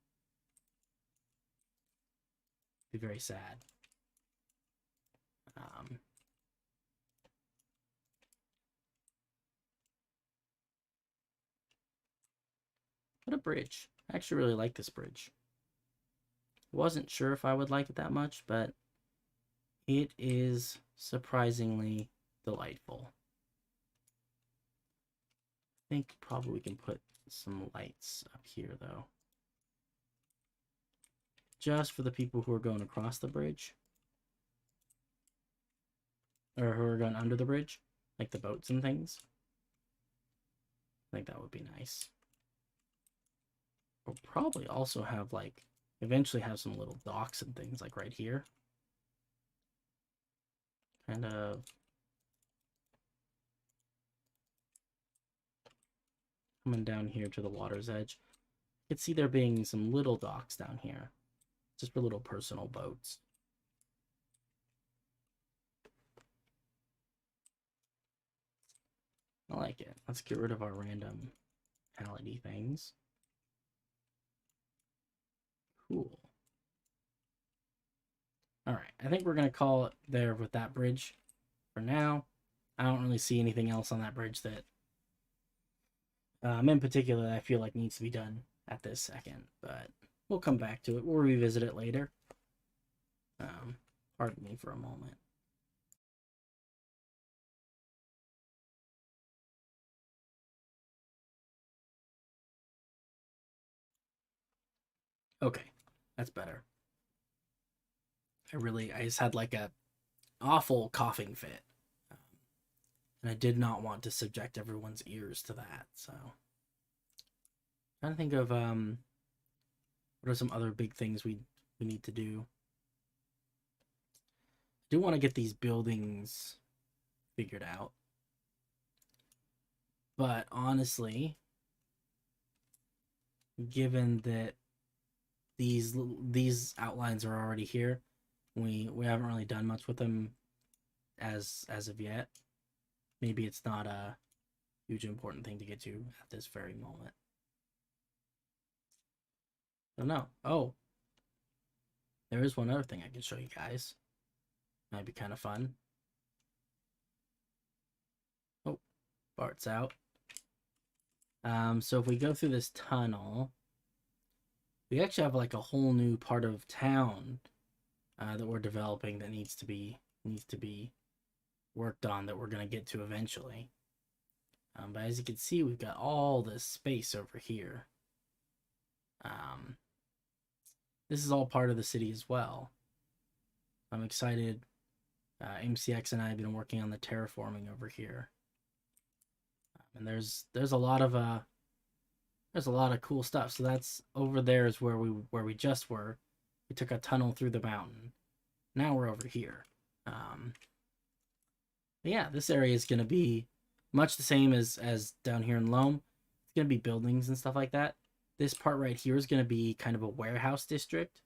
It'd be very sad. What a bridge. I actually really like this bridge. Wasn't sure if I would like it that much, but it is surprisingly delightful. I think probably we can put some lights up here, though. Just for the people who are going across the bridge. Or who are going under the bridge. Like the boats and things. I think that would be nice. We'll probably also have, like, eventually have some little docks and things, like right here. Kind of coming down here to the water's edge. You can see there being some little docks down here. Just for little personal boats. I like it. Let's get rid of our random palette-y things. Cool. Alright, I think we're going to call it there with that bridge for now. I don't really see anything else on that bridge that in particular I feel like needs to be done at this second, but we'll come back to it. We'll revisit it later. Pardon me for a moment. Okay, that's better. I just had like a awful coughing fit. And I did not want to subject everyone's ears to that, so. I'm trying to think of what are some other big things we need to do. I do want to get these buildings figured out. But honestly, given that these outlines are already here, we haven't really done much with them as of yet. Maybe it's not a huge important thing to get to at this very moment. I don't know. Oh, there is one other thing I can show you guys. Might be kind of fun. Oh, Bart's out. So if we go through this tunnel, we actually have like a whole new part of town that we're developing that needs to be worked on, that we're gonna get to eventually. But as you can see, we've got all this space over here. This is all part of the city as well. I'm excited. MCX and I have been working on the terraforming over here, and there's a lot of cool stuff. So that's over there is where we just were. We took a tunnel through the mountain. Now we're over here. Yeah, this area is going to be much the same as down here in Loam. It's going to be buildings and stuff like that. This part right here is going to be kind of a warehouse district.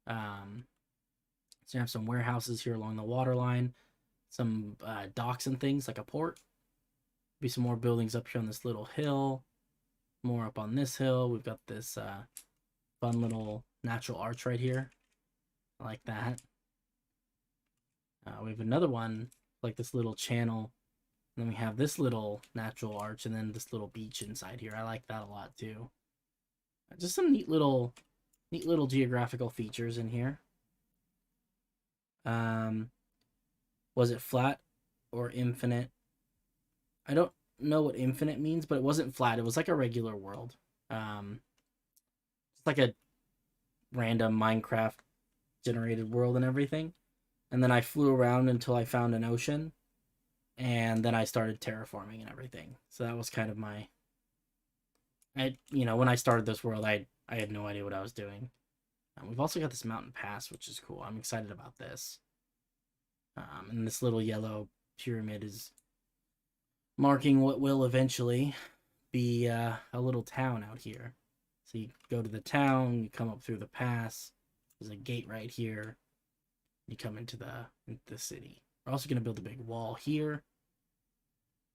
So you have some warehouses here along the water line, some docks and things like a port. Be some more buildings up here on this little hill, more up on this hill. We've got this fun little natural arch right here. I like that. We have another one like this little channel. And then we have this little natural arch and then this little beach inside here. I like that a lot too. Just some neat little geographical features in here. Was it flat or infinite? I don't know what infinite means, but it wasn't flat. It was like a regular world. It's like a random Minecraft generated world and everything. And then I flew around until I found an ocean, and then I started terraforming and everything. So that was kind of my, when I started this world, I had no idea what I was doing. We've also got this mountain pass, which is cool. I'm excited about this. And this little yellow pyramid is marking what will eventually be a little town out here. So you go to the town, you come up through the pass. There's a gate right here. You come into the city. We're also going to build a big wall here.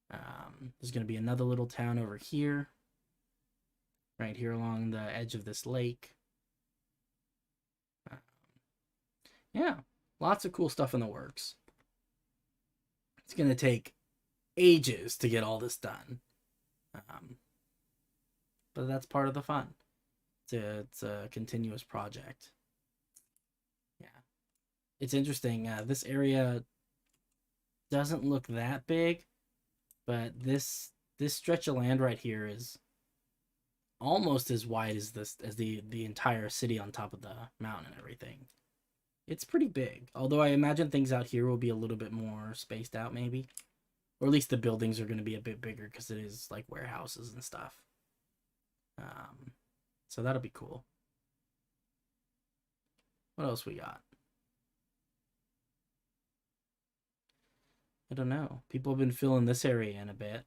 There's going to be another little town over here. Right here along the edge of this lake. Yeah, lots of cool stuff in the works. It's going to take ages to get all this done. But that's part of the fun. It's a continuous project. Yeah. It's interesting. This area doesn't look that big, but this stretch of land right here is almost as wide as the entire city on top of the mountain and everything. It's pretty big. Although I imagine things out here will be a little bit more spaced out, maybe. Or at least the buildings are going to be a bit bigger because it is like warehouses and stuff. So that'll be cool. What else we got? I don't know. People have been filling this area in a bit.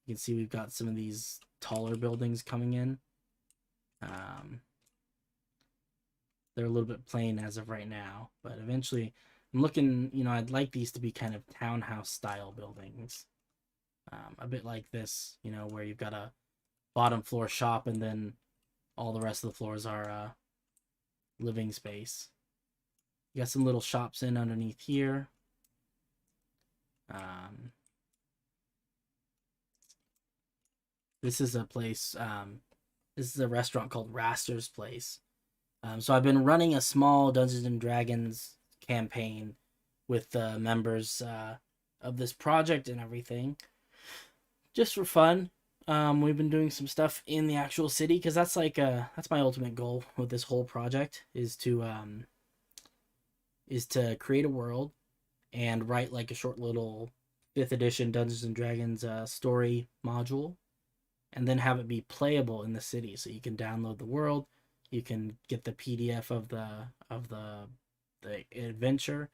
You can see we've got some of these taller buildings coming in. They're a little bit plain as of right now, but eventually I'm looking, I'd like these to be kind of townhouse style buildings. A bit like this, where you've got a bottom floor shop and then all the rest of the floors are living space. You got some little shops in underneath here. This is a place. This is a restaurant called Raster's Place. So I've been running a small Dungeons and Dragons campaign with the members of this project and everything, just for fun. We've been doing some stuff in the actual city because that's my ultimate goal with this whole project is to create a world and write like a short little 5th edition Dungeons and Dragons story module, and then have it be playable in the city. So you can download the world, you can get the PDF of the adventure,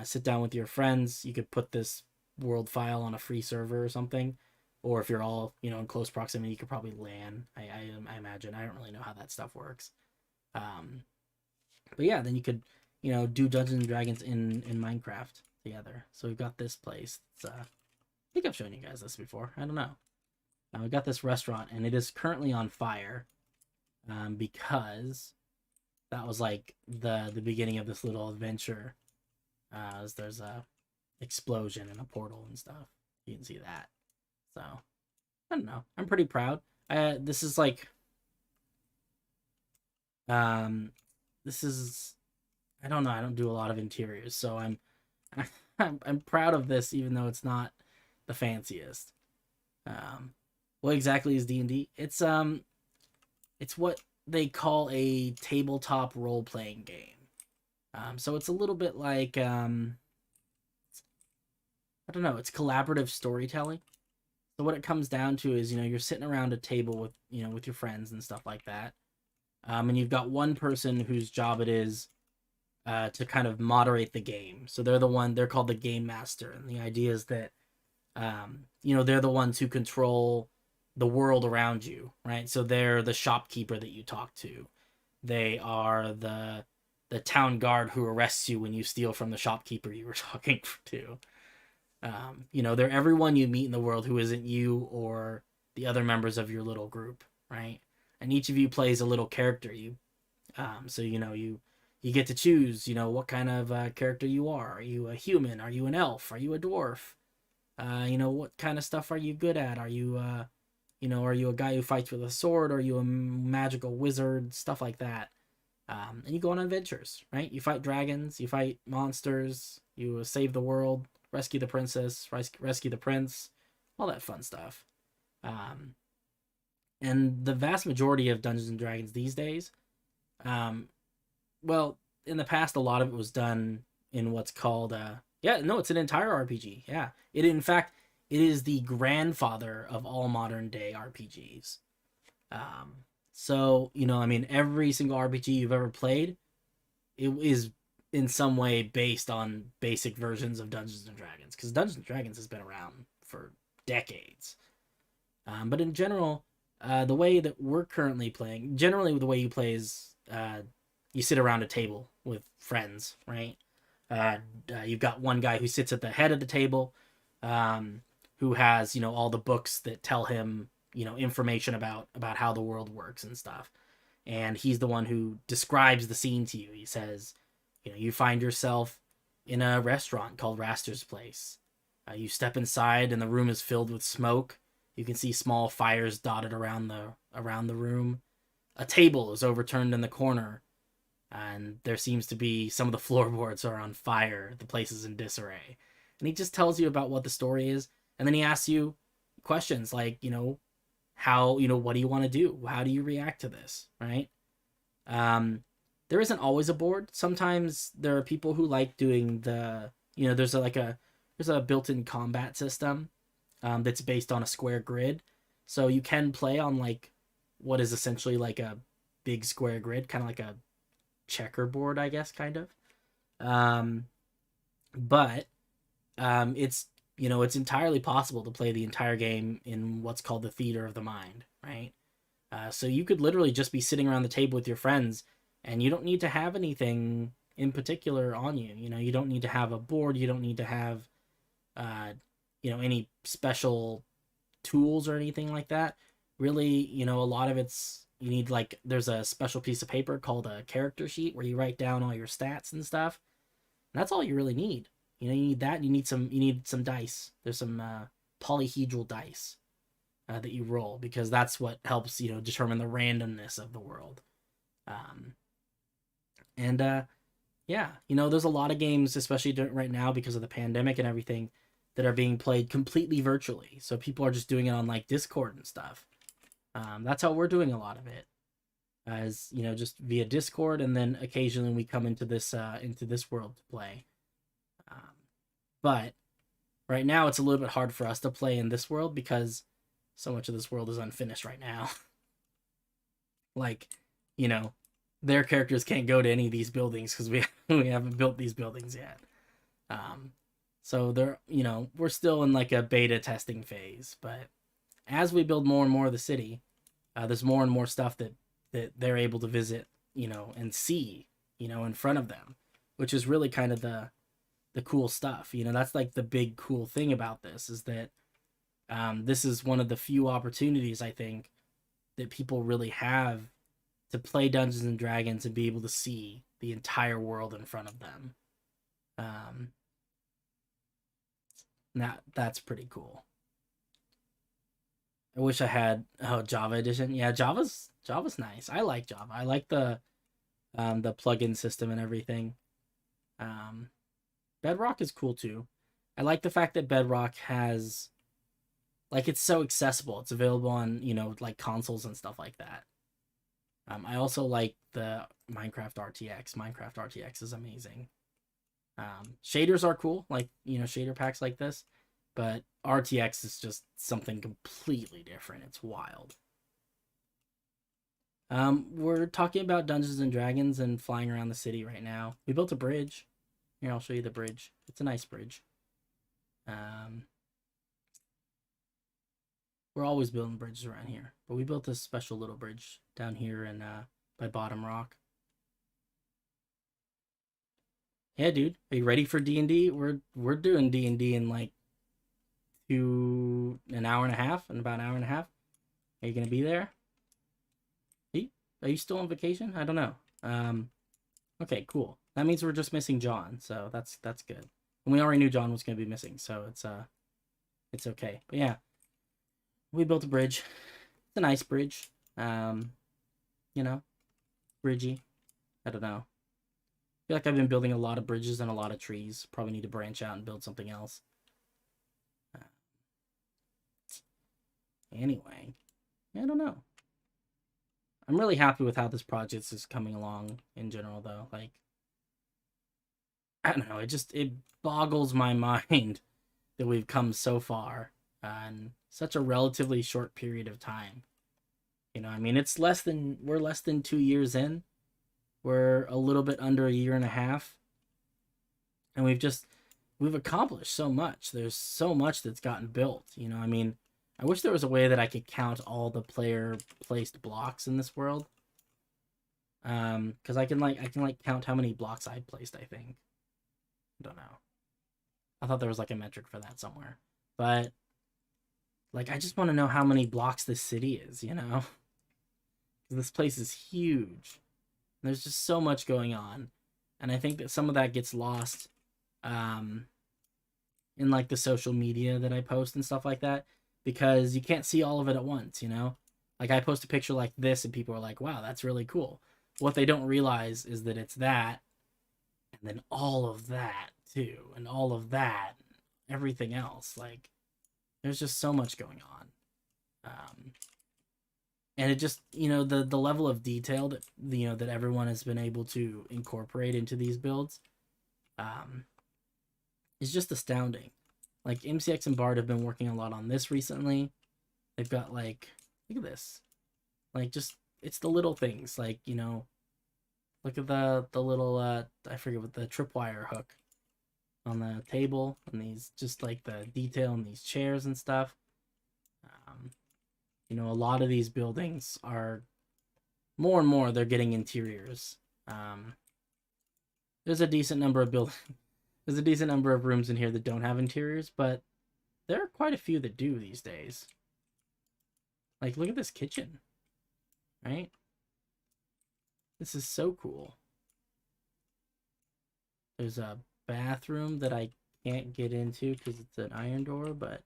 sit down with your friends. You could put this world file on a free server or something, or if you're all in close proximity, you could probably LAN. I imagine. I don't really know how that stuff works. But yeah, then you could do Dungeons and Dragons in Minecraft together. So we've got this place. I think I've shown you guys this before. I don't know. We got this restaurant, and it is currently on fire because that was like the beginning of this little adventure. As there's a explosion and a portal and stuff. You can see that. So I don't know. I'm pretty proud. This is like this is I don't know. I don't do a lot of interiors, so I'm proud of this, even though it's not the fanciest. What exactly is D&D? It's what they call a tabletop role-playing game. So it's a little bit like I don't know. It's collaborative storytelling. So what it comes down to is you're sitting around a table with with your friends and stuff like that, and you've got one person whose job it is to kind of moderate the game. So they're called the game master, and the idea is that they're the ones who control the world around you, right? So they're the shopkeeper that you talk to. They are the town guard who arrests you when you steal from the shopkeeper you were talking to. They're everyone you meet in the world who isn't you or the other members of your little group, right? And each of you plays a little character. So you get to choose, what kind of character you are. Are you a human? Are you an elf? Are you a dwarf? What kind of stuff are you good at? Are you are you a guy who fights with a sword? Are you a magical wizard? Stuff like that. And you go on adventures, right? You fight dragons, you fight monsters, you save the world, rescue the princess, rescue the prince, all that fun stuff. And the vast majority of Dungeons and Dragons these days, well, in the past, a lot of it was done in what's called it's an entire RPG. Yeah, in fact, it is the grandfather of all modern day RPGs. So every single RPG you've ever played, it is in some way based on basic versions of Dungeons and Dragons, because Dungeons and Dragons has been around for decades. But in general, the way that we're currently playing, generally the way you play is you sit around a table with friends, right? You've got one guy who sits at the head of the table, who has all the books that tell him information about how the world works and stuff, and he's the one who describes the scene to you. He says, you find yourself in a restaurant called Raster's Place. You step inside, and the room is filled with smoke. You can see small fires dotted around the room. A table is overturned in the corner, and there seems to be some of the floorboards are on fire. The place is in disarray. And he just tells you about what the story is, and then he asks you questions like, how, what do you want to do? How do you react to this, right? There isn't always a board. Sometimes there are people who like doing there's a built-in combat system that's based on a square grid. So you can play on like what is essentially like a big square grid, kind of like a checkerboard, I guess, kind of. But it's it's entirely possible to play the entire game in what's called the theater of the mind, right? So you could literally just be sitting around the table with your friends, and you don't need to have anything in particular on you. You don't need to have a board. You don't need to have, any special tools or anything like that. Really, you know, a lot of it's, you need like, there's a special piece of paper called a character sheet where you write down all your stats and stuff. And that's all you really need. You know, you need that. You need some dice. There's some polyhedral dice that you roll, because that's what helps, you know, determine the randomness of the world. Yeah, you know, there's a lot of games, especially right now because of the pandemic and everything, that are being played completely virtually. So people are just doing it on like Discord and stuff. That's how we're doing a lot of it, as you know, just via Discord, and then occasionally we come into this world to play. But right now it's a little bit hard for us to play in this world because so much of this world is unfinished right now. Like, you know, their characters can't go to any of these buildings because we haven't built these buildings yet. So they're, you know, we're still in like a beta testing phase, but as we build more and more of the city, there's more and more stuff that they're able to visit, you know, and see, you know, in front of them, which is really kind of the cool stuff. You know, that's like the big cool thing about this, is that this is one of the few opportunities, I think, that people really have to play Dungeons and Dragons and be able to see the entire world in front of them. That's pretty cool. I wish I had Java edition. Yeah, Java's nice. I like Java. I like the plugin system and everything. Bedrock is cool too. I like the fact that Bedrock has, like, it's so accessible. It's available on, you know, like consoles and stuff like that. I also like the Minecraft RTX. Minecraft RTX is amazing. Shaders are cool, like, you know, shader packs like this, but RTX is just something completely different. It's wild. We're talking about Dungeons and Dragons and flying around the city right now. We built a bridge. Here, I'll show you the bridge. It's a nice bridge. We're always building bridges around here, but we built this special little bridge down here in by Bottom Rock. Yeah, dude, are you ready for D&D? We're doing D&D in like an hour and a half. Are you gonna be there? Are you still on vacation? I don't know. Okay, cool. That means we're just missing John, so that's good. And we already knew John was gonna be missing, so it's okay. But yeah, we built a bridge. It's a nice bridge. You know, bridgy. I don't know. I feel like I've been building a lot of bridges and a lot of trees. Probably need to branch out and build something else. Anyway, I don't know. I'm really happy with how this project is coming along in general, though. Like, I don't know. It boggles my mind that we've come so far in such a relatively short period of time. You know, I mean, we're less than 2 years in. We're a little bit under a year and a half. And we've accomplished so much. There's so much that's gotten built. You know, I mean, I wish there was a way that I could count all the player placed blocks in this world. Because I can count how many blocks I've placed, I think. I don't know. I thought there was like a metric for that somewhere. But like, I just want to know how many blocks this city is, you know? This place is huge. There's just so much going on. And I think that some of that gets lost in like the social media that I post and stuff like that, because you can't see all of it at once, you know? Like, I post a picture like this and people are like, wow, that's really cool. What they don't realize is that it's that, and then all of that too, and all of that, everything else. Like, there's just so much going on. And it just, you know, the level of detail that, you know, that everyone has been able to incorporate into these builds is just astounding. Like, MCX and Bard have been working a lot on this recently. They've got, like, look at this. Like, just, it's the little things. Like, you know, look at the little, I forget what, the tripwire hook on the table. And these, just like the detail in these chairs and stuff. You know, a lot of these buildings are, more and more, they're getting interiors. There's a decent number of there's a decent number of rooms in here that don't have interiors, but there are quite a few that do these days. Like, look at this kitchen, right? This is so cool. There's a bathroom that I can't get into because it's an iron door, but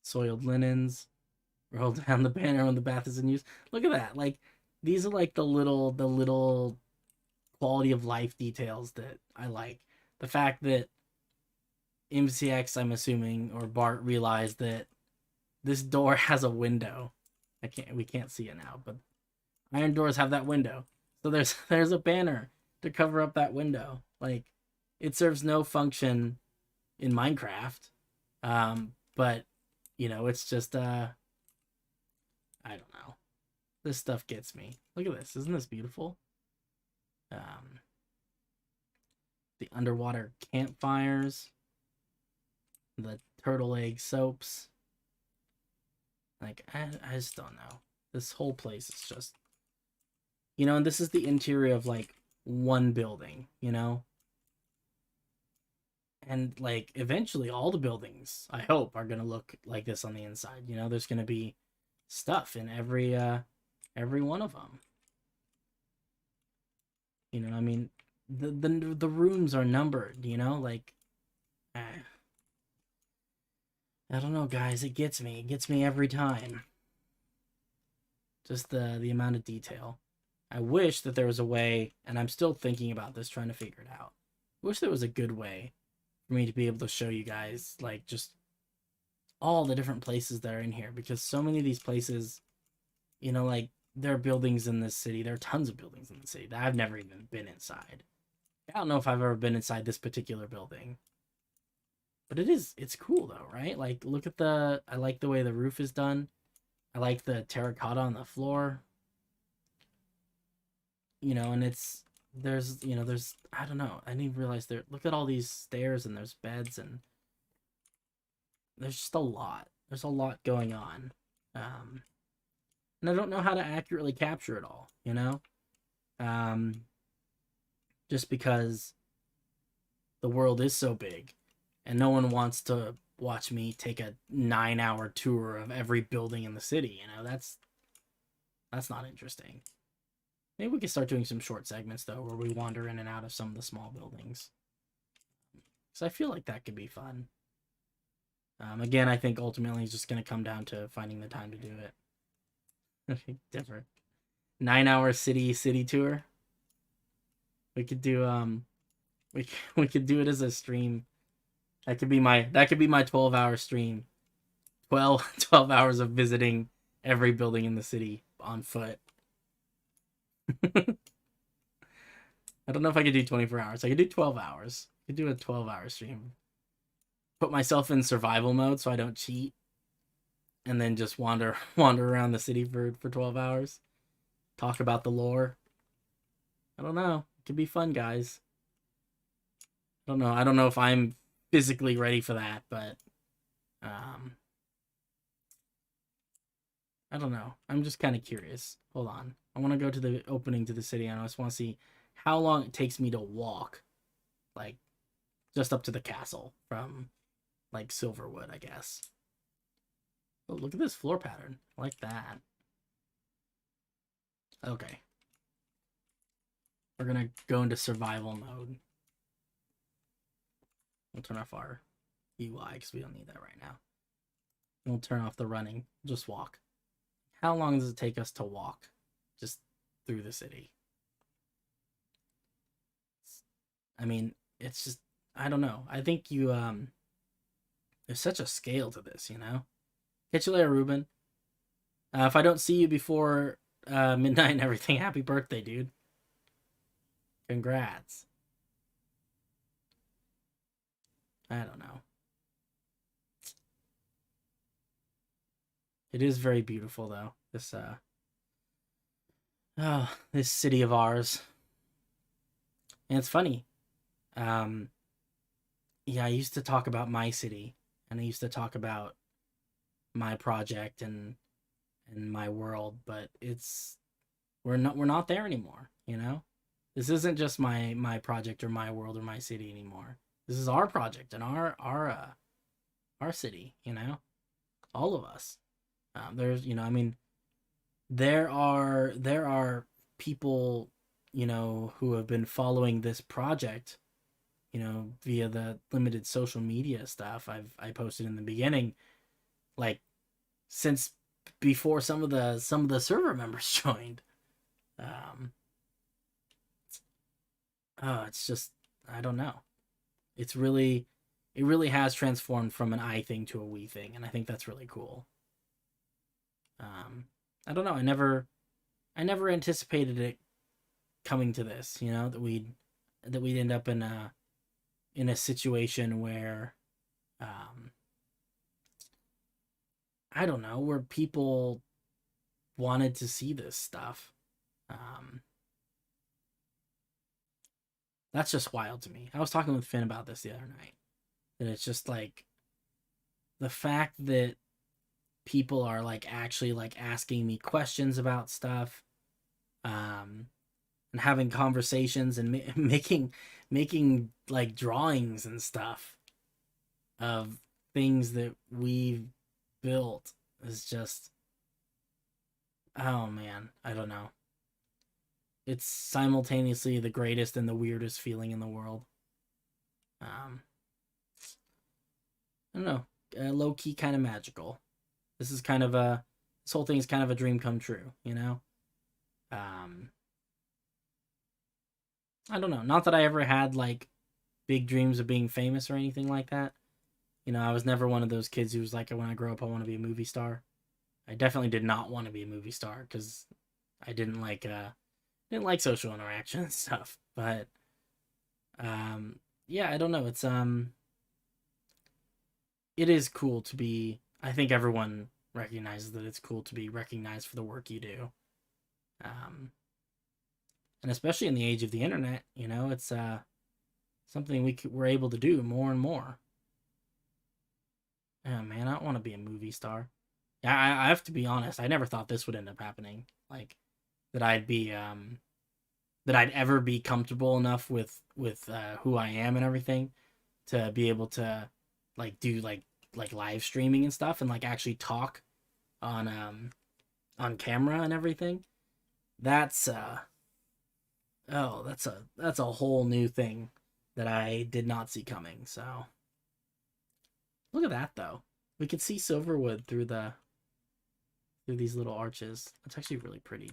soiled linens, roll down the banner when the bath is in use. Look at that. Like, these are like the little quality of life details that I like. The fact that MCX, I'm assuming, or Bart realized that this door has a window. We can't see it now, but iron doors have that window. So there's a banner to cover up that window. Like, it serves no function in Minecraft. But you know, it's just I don't know. This stuff gets me. Look at this. Isn't this beautiful? The underwater campfires, the turtle egg soaps. Like, I just don't know. This whole place is just, you know, and this is the interior of like one building, you know? And like eventually all the buildings, I hope, are gonna look like this on the inside. You know, there's gonna be stuff in every one of them. You know, I mean, the rooms are numbered, you know, like I don't know, guys, it gets me. It gets me every time. Just the amount of detail. I wish that there was a way, and I'm still thinking about this, trying to figure it out. I wish there was a good way for me to be able to show you guys, like, just all the different places that are in here, because so many of these places, you know, like, there are buildings in this city. There are tons of buildings in the city that I've never even been inside. I don't know if I've ever been inside this particular building. But it's cool though, right? Like, look at I like the way the roof is done. I like the terracotta on the floor. You know, and there's, I don't know. I didn't even realize look at all these stairs, and there's beds, and there's just a lot. There's a lot going on. And I don't know how to accurately capture it all, you know? Just because the world is so big, and no one wants to watch me take a 9-hour tour of every building in the city. You know, that's not interesting. Maybe we could start doing some short segments though, where we wander in and out of some of the small buildings, because I feel like that could be fun. Again, I think ultimately it's just going to come down to finding the time to do it. Different 9-hour city tour. We could do we could do it as a stream. That could be my 12-hour stream. 12 hours of visiting every building in the city on foot. I don't know if I could do 24 hours. I could do 12 hours. I could do a 12-hour stream. Put myself in survival mode so I don't cheat. And then just wander around the city for 12 hours. Talk about the lore. I don't know. It could be fun, guys. I don't know if I'm physically ready for that, but I don't know. I'm just kind of curious. Hold on. I want to go to the opening to the city, and I just want to see how long it takes me to walk, like, just up to the castle from, like, Silverwood, I guess. Oh, look at this floor pattern. I like that. Okay. We're gonna go into survival mode. We'll turn off our UI because we don't need that right now. We'll turn off the running. Just walk. How long does it take us to walk just through the city? I mean, it's just, I don't know. I think there's such a scale to this, you know? Catch you later, Ruben. If I don't see you before midnight and everything, happy birthday, dude. Congrats. I don't know. It is very beautiful, though. This city of ours. And it's funny. Yeah, I used to talk about my city, and I used to talk about my project and my world, but we're not there anymore, you know? This isn't just my project or my world or my city anymore. This is our project and our city, you know? all of us. There's, I mean, there are people, who have been following this project, via the limited social media stuff I posted in the beginning, like since before some of the server members joined. Um, it's just, I don't know. It's really, it really has transformed from an I thing to a we thing, and I think that's really cool. I don't know. I never anticipated it coming to this. That we'd end up in a situation where, um, I don't know, where people wanted to see this stuff. Um, that's just wild to me. I was talking with Finn about this the other night. That it's just like the fact that people are like actually like asking me questions about stuff, um, and having conversations and making like drawings and stuff of things that we've built is just, oh man, I don't know. It's simultaneously the greatest and the weirdest feeling in the world. Um, I don't know, low key, kind of magical. This whole thing is kind of a dream come true. Um, I don't know. Not that I ever had like big dreams of being famous or anything like that. I was never one of those kids who was like, when I grow up, I want to be a movie star. I definitely did not want to be a movie star because I didn't like social interaction and stuff. But yeah, I don't know. It is cool to be. I think everyone recognizes that it's cool to be recognized for the work you do. Um, and especially in the age of the internet, it's something we're able to do more and more. Yeah, man, I don't want to be a movie star. Yeah, I have to be honest. I never thought this would end up happening. Like that I'd ever be comfortable enough with who I am and everything to be able to like do like live streaming and stuff and like actually talk on camera and everything. That's that's a whole new thing that I did not see coming. So look at that though. We can see Silverwood through these little arches. It's actually really pretty.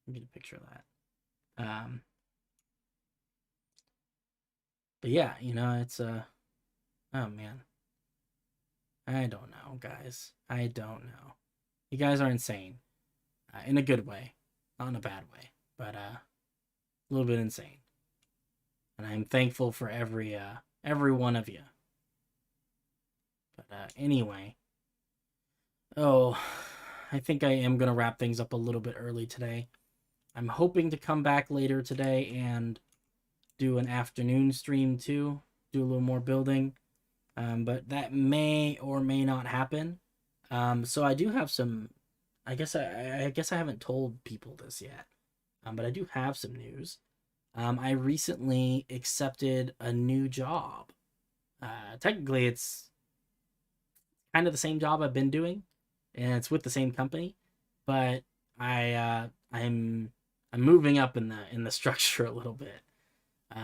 Let me get a picture of that. But yeah, it's oh man. I don't know, guys. I don't know. You guys are insane. In a good way, not in a bad way, but a little bit insane. And I'm thankful for every one of you. But anyway, oh, I think I am gonna wrap things up a little bit early today. I'm hoping to come back later today and do an afternoon stream too, do a little more building. But that may or may not happen. So I do have some. I guess I haven't told people this yet. But I do have some news. I recently accepted a new job. Technically, it's kind of the same job I've been doing, and it's with the same company. But I'm moving up in the structure a little bit.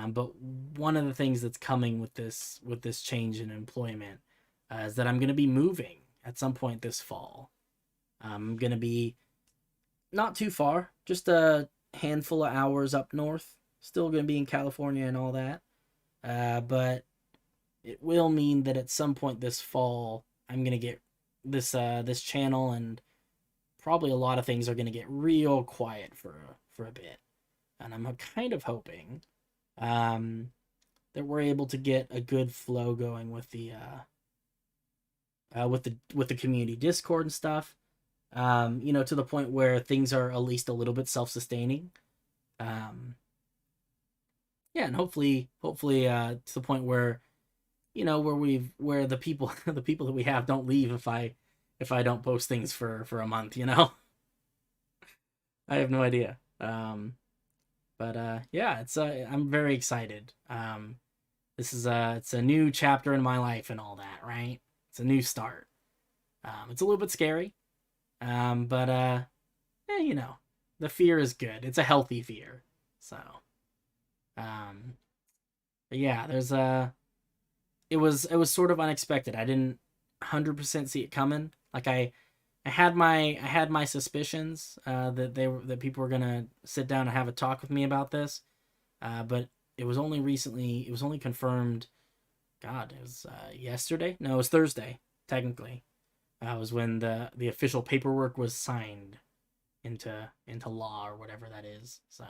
But one of the things that's coming with this change in employment is that I'm going to be moving at some point this fall. I'm going to be not too far, just a handful of hours up north. Still going to be in California and all that. But it will mean that at some point this fall, I'm going to get this channel, and probably a lot of things are going to get real quiet for a bit. And I'm kind of hoping that we're able to get a good flow going with the community Discord and stuff. To the point where things are at least a little bit self-sustaining. Yeah, and hopefully, to the point where, where the people the people that we have don't leave if I don't post things for a month. I have no idea. But yeah, I'm very excited. It's a new chapter in my life and all that, right? It's a new start. It's a little bit scary, but you know, the fear is good. It's a healthy fear. So, but yeah, there's a. It was sort of unexpected. I didn't 100% see it coming. Like I had my suspicions that people were gonna sit down and have a talk with me about this, but it was only recently. It was only confirmed. God, it was yesterday. No, it was Thursday. Technically, was when the official paperwork was signed into law or whatever that is. So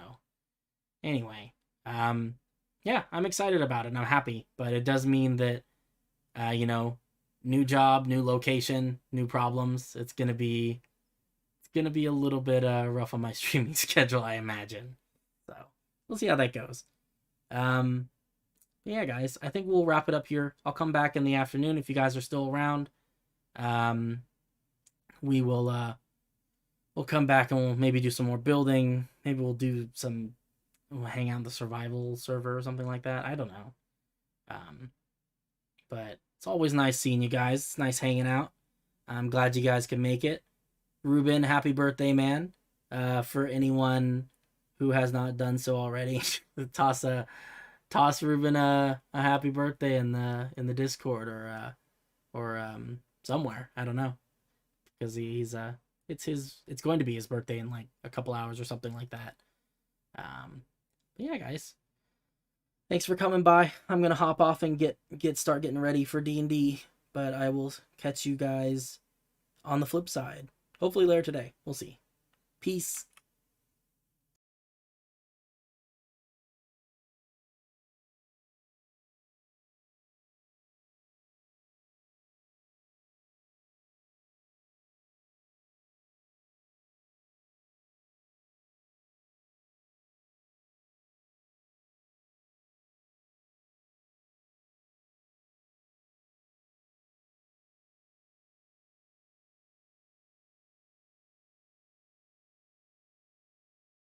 anyway, yeah, I'm excited about it and I'm happy, but it does mean that you know, new job, new location, new problems. It's gonna be a little bit rough on my streaming schedule, I imagine. So we'll see how that goes. Um, yeah, guys, I think we'll wrap it up here. I'll come back in the afternoon if you guys are still around. Um, we will we'll come back and we'll maybe do some more building. Maybe we'll hang out in the survival server or something like that. I don't know. Um, but it's always nice seeing you guys. It's nice hanging out. I'm glad you guys can make it. Ruben, happy birthday, man. For anyone who has not done so already, toss Ruben a happy birthday in the Discord or somewhere. I don't know, because it's going to be his birthday in like a couple hours or something like that. But yeah, guys, thanks for coming by. I'm gonna hop off and start getting ready for D&D, but I will catch you guys on the flip side. Hopefully later today. We'll see. Peace.